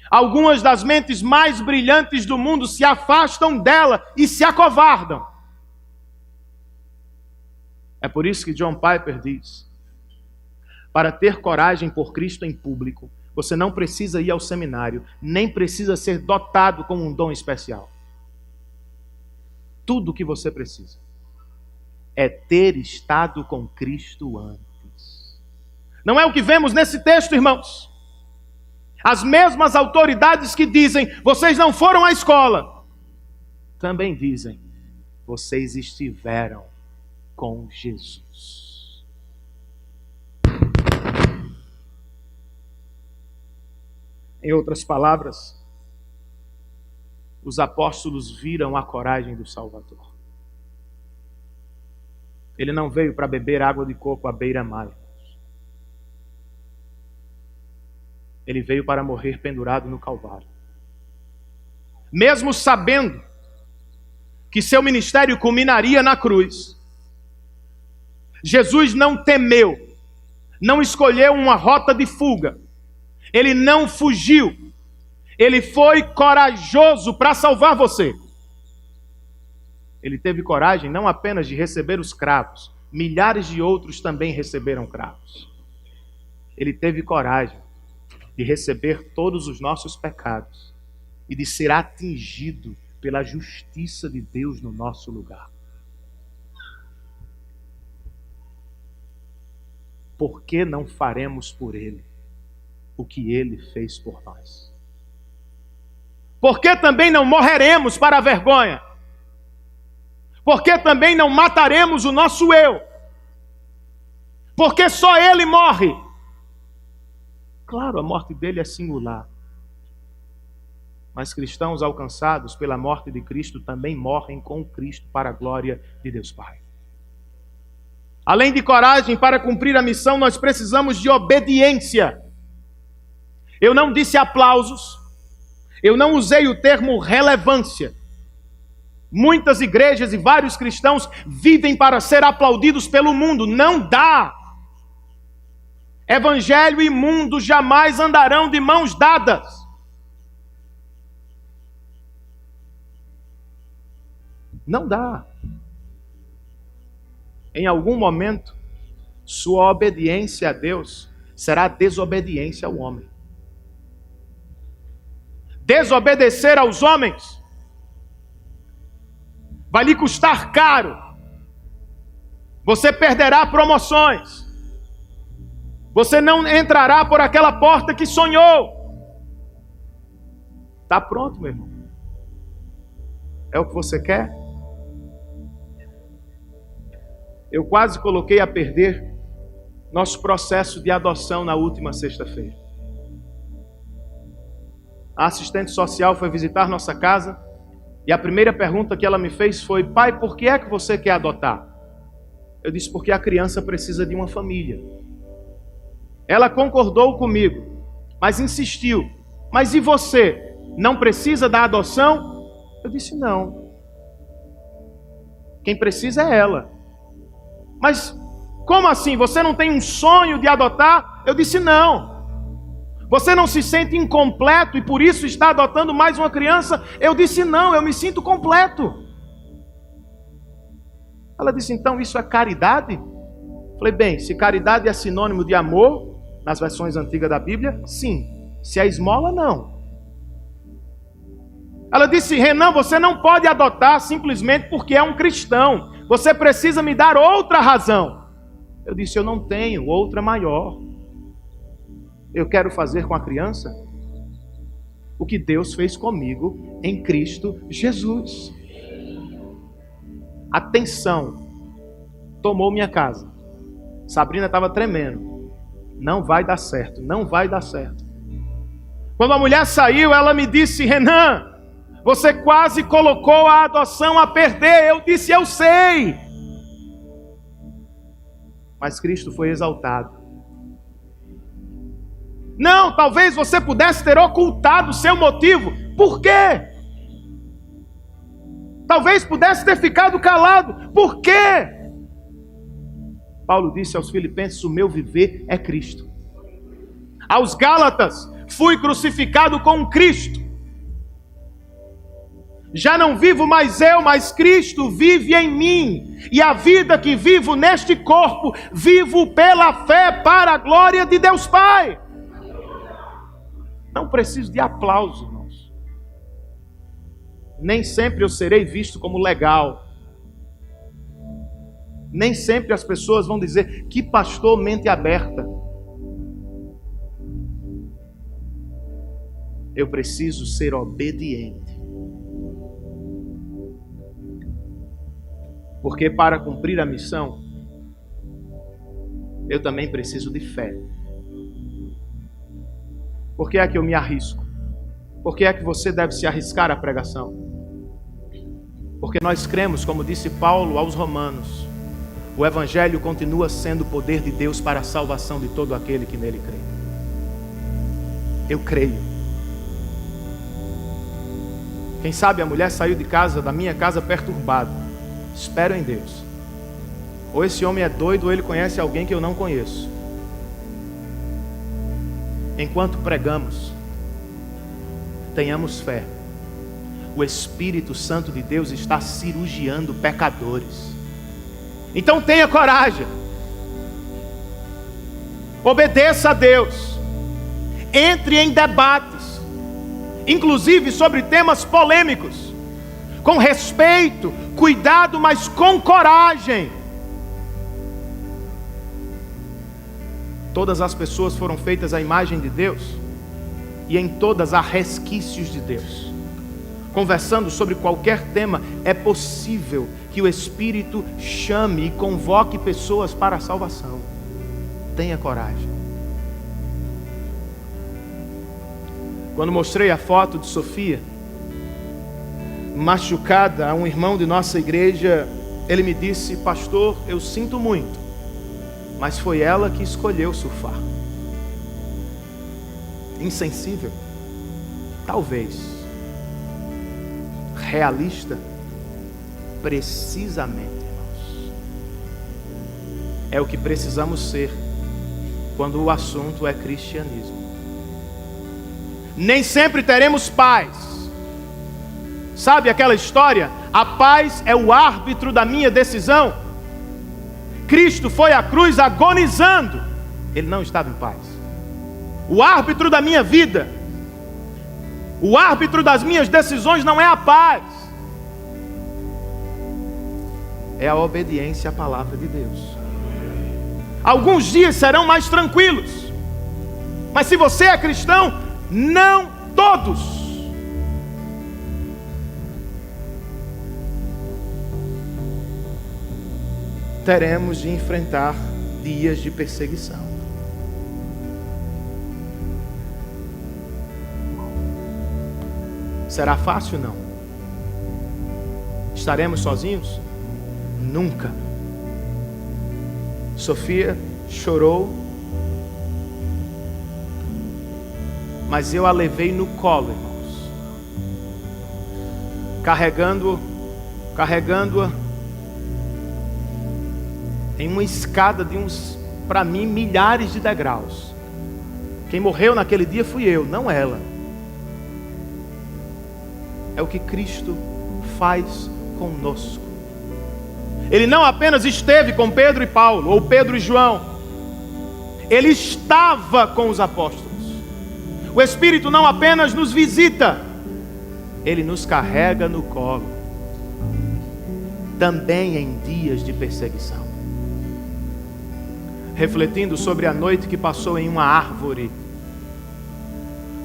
Algumas das mentes mais brilhantes do mundo se afastam dela e se acovardam. É por isso que John Piper diz: para ter coragem por Cristo em público, você não precisa ir ao seminário, nem precisa ser dotado com um dom especial. Tudo o que você precisa é ter estado com Cristo antes. Não é o que vemos nesse texto, irmãos. As mesmas autoridades que dizem: vocês não foram à escola, também dizem: vocês estiveram com Jesus. Em outras palavras, os apóstolos viram a coragem do Salvador. Ele não veio para beber água de coco à beira-mar. Ele veio para morrer pendurado no Calvário. Mesmo sabendo que seu ministério culminaria na cruz, Jesus não temeu, não escolheu uma rota de fuga, ele não fugiu, ele foi corajoso para salvar você. Ele teve coragem não apenas de receber os cravos, milhares de outros também receberam cravos. Ele teve coragem de receber todos os nossos pecados e de ser atingido pela justiça de Deus no nosso lugar. Por que não faremos por Ele o que Ele fez por nós? Por que também não morreremos para a vergonha? Por que também não mataremos o nosso eu? Porque só Ele morre. Claro, a morte dele é singular. Mas cristãos alcançados pela morte de Cristo também morrem com Cristo para a glória de Deus Pai. Além de coragem para cumprir a missão, nós precisamos de obediência. Eu não disse aplausos, eu não usei o termo relevância. Muitas igrejas e vários cristãos vivem para ser aplaudidos pelo mundo. Não dá. Evangelho e mundo jamais andarão de mãos dadas. Não dá. Em algum momento, sua obediência a Deus será desobediência ao homem. Desobedecer aos homens vai lhe custar caro. Você perderá promoções. Você não entrará por aquela porta que sonhou. Está pronto, meu irmão? É o que você quer? Eu quase coloquei a perder nosso processo de adoção na última sexta-feira. A assistente social foi visitar nossa casa e a primeira pergunta que ela me fez foi: pai, por que é que você quer adotar? Eu disse: porque a criança precisa de uma família. Ela concordou comigo, mas insistiu: mas e você? Não precisa da adoção? Eu disse: não. Quem precisa é ela. Mas como assim? Você não tem um sonho de adotar? Eu disse: não. Você não se sente incompleto e por isso está adotando mais uma criança? Eu disse: não, eu me sinto completo. Ela disse: então isso é caridade? Falei: bem, se caridade é sinônimo de amor, nas versões antigas da Bíblia, sim. Se é esmola, não. Ela disse: Renan, você não pode adotar simplesmente porque é um cristão. Você precisa me dar outra razão. Eu disse: eu não tenho outra maior. Eu quero fazer com a criança o que Deus fez comigo em Cristo Jesus. A tensão tomou minha casa. Sabrina estava tremendo. Não vai dar certo, não vai dar certo. Quando a mulher saiu, ela me disse: Renan, você quase colocou a adoção a perder. Eu disse: eu sei. Mas Cristo foi exaltado. Não, talvez você pudesse ter ocultado o seu motivo. Por quê? Talvez pudesse ter ficado calado. Por quê? Paulo disse aos Filipenses: o meu viver é Cristo. Aos Gálatas: fui crucificado com Cristo. Já não vivo mais eu, mas Cristo vive em mim. E a vida que vivo neste corpo, vivo pela fé para a glória de Deus Pai. Não preciso de aplauso, irmãos. Nem sempre eu serei visto como legal. Nem sempre as pessoas vão dizer: que pastor mente aberta. Eu preciso ser obediente. Porque para cumprir a missão, eu também preciso de fé. Por que é que eu me arrisco? Por que é que você deve se arriscar à pregação? Porque nós cremos, como disse Paulo aos Romanos, o Evangelho continua sendo o poder de Deus para a salvação de todo aquele que nele crê. Eu creio. Quem sabe a mulher saiu de casa, da minha casa, perturbada. Espero em Deus. Ou esse homem é doido, ou ele conhece alguém que eu não conheço. Enquanto pregamos, tenhamos fé. O Espírito Santo de Deus está cirurgiando pecadores. Então tenha coragem. Obedeça a Deus. Entre em debates, inclusive sobre temas polêmicos, com respeito, cuidado, mas com coragem. Todas as pessoas foram feitas à imagem de Deus, e em todas há resquícios de Deus. Conversando sobre qualquer tema, é possível que o Espírito chame e convoque pessoas para a salvação. Tenha coragem. Quando mostrei a foto de Sofia, machucada, a um irmão de nossa igreja, ele me disse: pastor, eu sinto muito, mas foi ela que escolheu surfar. Insensível? Talvez. Realista? Precisamente, irmãos. É o que precisamos ser quando o assunto é cristianismo. Nem sempre teremos paz. Sabe aquela história? A paz é o árbitro da minha decisão. Cristo foi à cruz agonizando. Ele não estava em paz. O árbitro da minha vida, o árbitro das minhas decisões não é a paz. É a obediência à palavra de Deus. Alguns dias serão mais tranquilos. Mas se você é cristão, não todos. Teremos de enfrentar dias de perseguição. Será fácil? Não. Estaremos sozinhos? Nunca. Sofia chorou, mas eu a levei no colo, irmãos, carregando-a em uma escada de uns, para mim, milhares de degraus. Quem morreu naquele dia fui eu, não ela. É o que Cristo faz conosco. Ele não apenas esteve com Pedro e Paulo, ou Pedro e João. Ele estava com os apóstolos. O Espírito não apenas nos visita, Ele nos carrega no colo. Também em dias de perseguição. Refletindo sobre a noite que passou em uma árvore,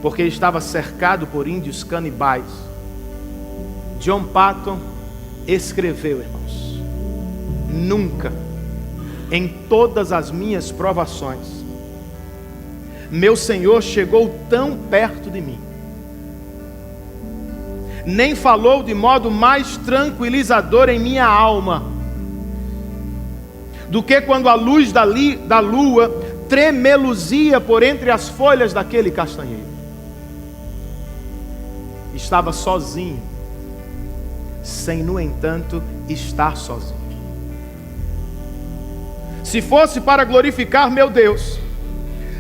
porque estava cercado por índios canibais, John Patton escreveu, irmãos: nunca, em todas as minhas provações, meu Senhor chegou tão perto de mim, nem falou de modo mais tranquilizador em minha alma, do que quando a luz da lua tremeluzia por entre as folhas daquele castanheiro. Estava sozinho, sem, no entanto, estar sozinho. Se fosse para glorificar meu Deus,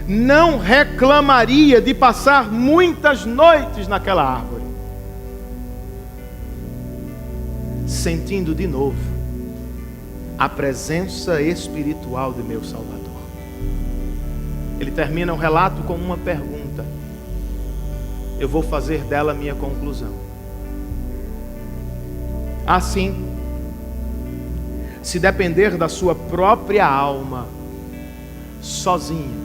não reclamaria de passar muitas noites naquela árvore, sentindo de novo a presença espiritual de meu Salvador. Ele termina o relato com uma pergunta. Eu vou fazer dela minha conclusão. Assim, se depender da sua própria alma, sozinha,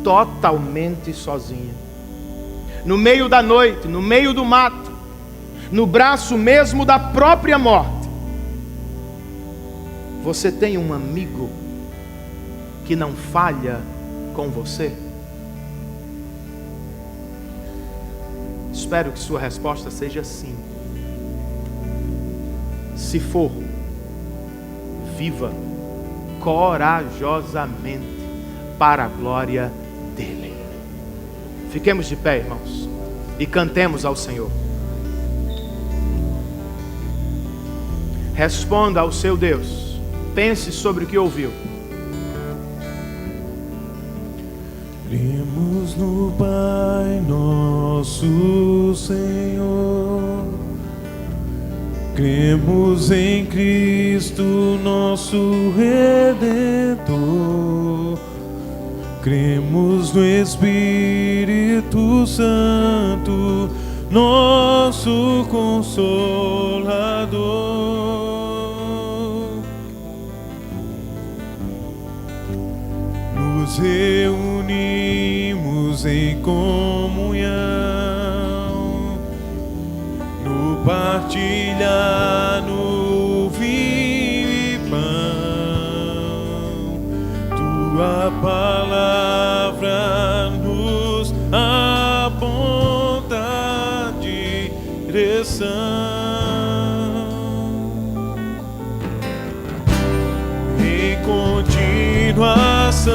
totalmente sozinha, no meio da noite, no meio do mato, no braço mesmo da própria morte, você tem um amigo que não falha com você? Espero que sua resposta seja sim. Se for, viva corajosamente para a glória dele. Fiquemos de pé, irmãos, e cantemos ao Senhor. Responda ao seu Deus. Pense sobre o que ouviu. Cremos no Pai nosso Senhor, cremos em Cristo nosso Redentor, cremos no Espírito Santo, nosso Consolador. Nos reunimos em comunhão, no partilhar, no vinho e pão. Tua palavra nos aponta a direção. Em continuação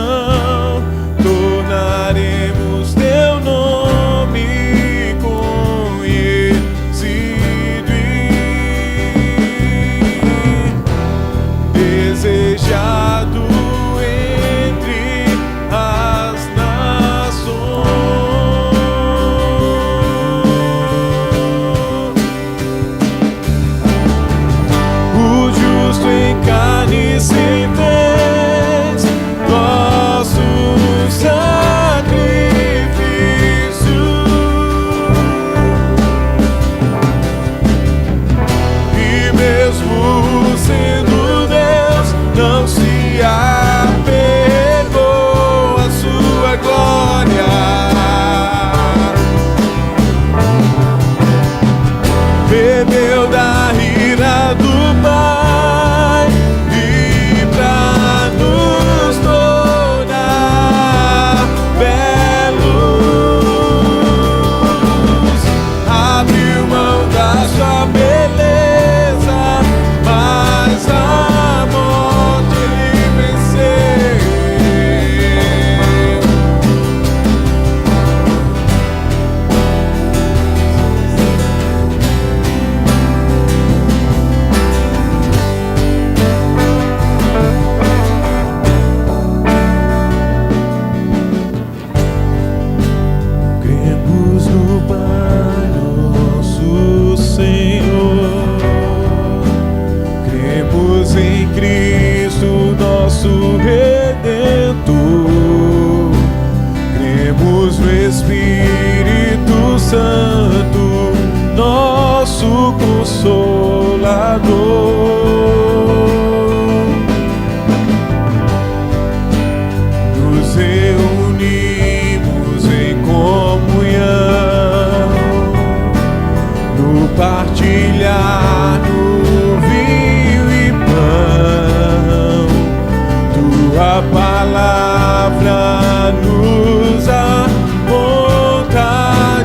tornaremos teu nome conhecido e desejado entre as nações. O justo em carne sem vez, nosso sacrifício, e mesmo sendo Deus, não se apegou à sua glória. Bebeu da ira do Pai e pra nos tornar belos, abriu mão da sua beleza, mas a morte ele venceu. Cremos no Pai nosso Senhor, cremos em Cristo nosso Redentor, cremos no Espírito Santo, nosso Consolador. Nos reunimos em comunhão, no partilhar, no vinho e pão. Tua palavra nos aponta a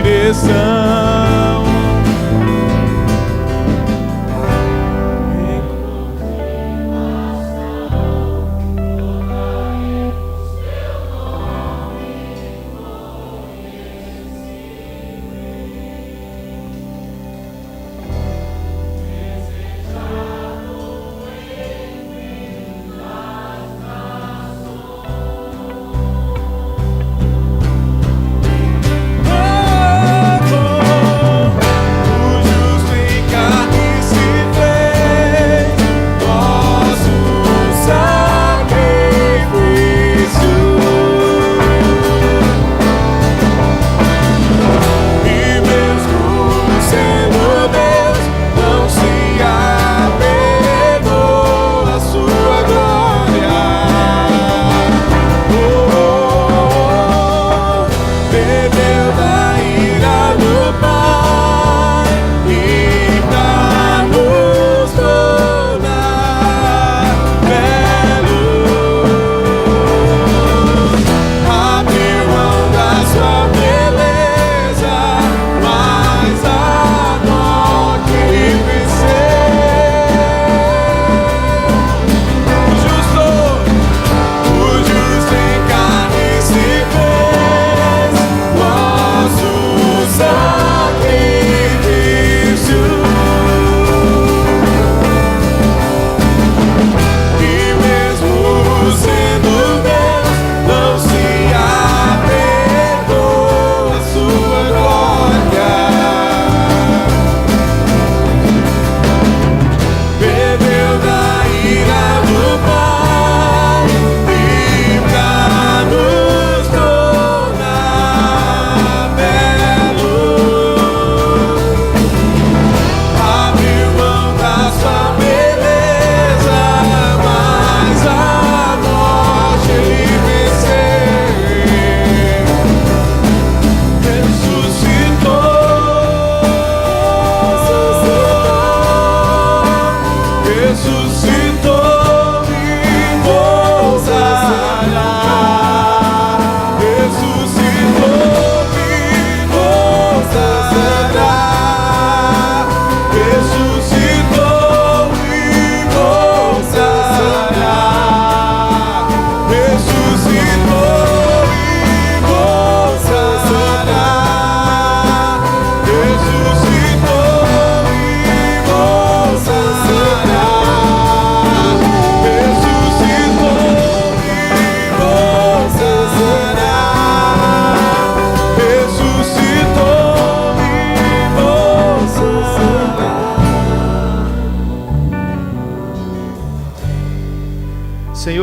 direção.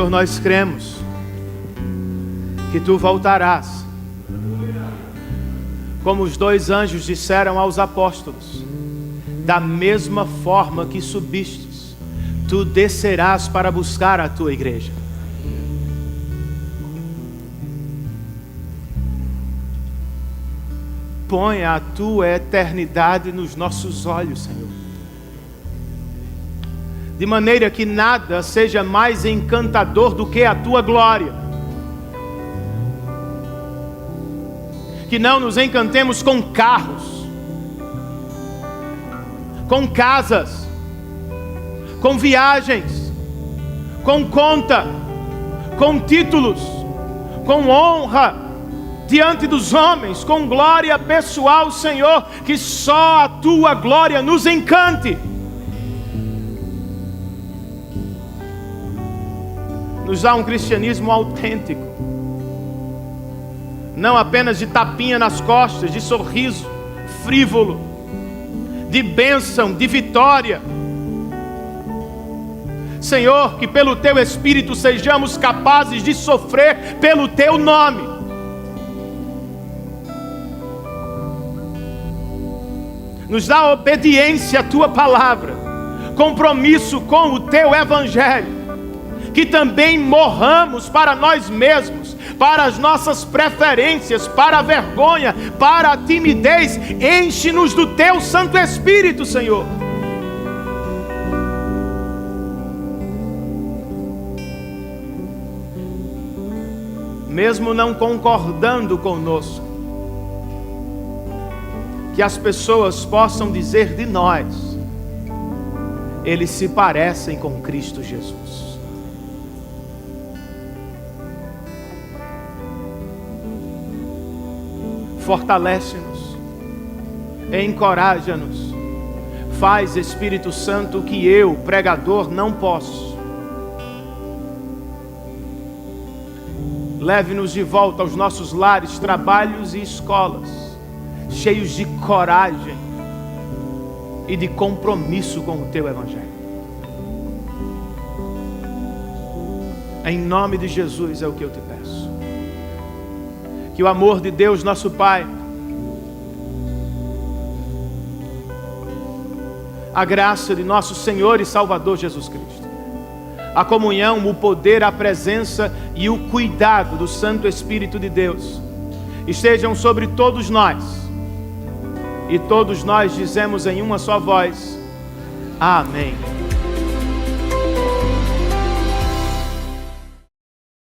Senhor, nós cremos que Tu voltarás, como os 2 anjos disseram aos apóstolos: da mesma forma que subistes, Tu descerás para buscar a Tua igreja. Põe a Tua eternidade nos nossos olhos, Senhor, de maneira que nada seja mais encantador do que a Tua glória. Que não nos encantemos com carros, com casas, com viagens, com conta, com títulos, com honra diante dos homens, com glória pessoal, Senhor, que só a Tua glória nos encante. Nos dá um cristianismo autêntico, não apenas de tapinha nas costas, de sorriso frívolo, de bênção, de vitória. Senhor, que pelo Teu Espírito sejamos capazes de sofrer pelo Teu nome. Nos dá obediência à Tua palavra, compromisso com o Teu Evangelho, que também morramos para nós mesmos, para as nossas preferências, para a vergonha, para a timidez. Enche-nos do Teu Santo Espírito, Senhor. Mesmo não concordando conosco, que as pessoas possam dizer de nós: eles se parecem com Cristo Jesus. Fortalece-nos, encoraja-nos, faz, Espírito Santo, o que eu, pregador, não posso. Leve-nos de volta aos nossos lares, trabalhos e escolas, cheios de coragem e de compromisso com o Teu Evangelho. Em nome de Jesus é o que eu te peço. Que o amor de Deus, nosso Pai, a graça de nosso Senhor e Salvador Jesus Cristo, a comunhão, o poder, a presença e o cuidado do Santo Espírito de Deus estejam sobre todos nós. E todos nós dizemos em uma só voz: amém.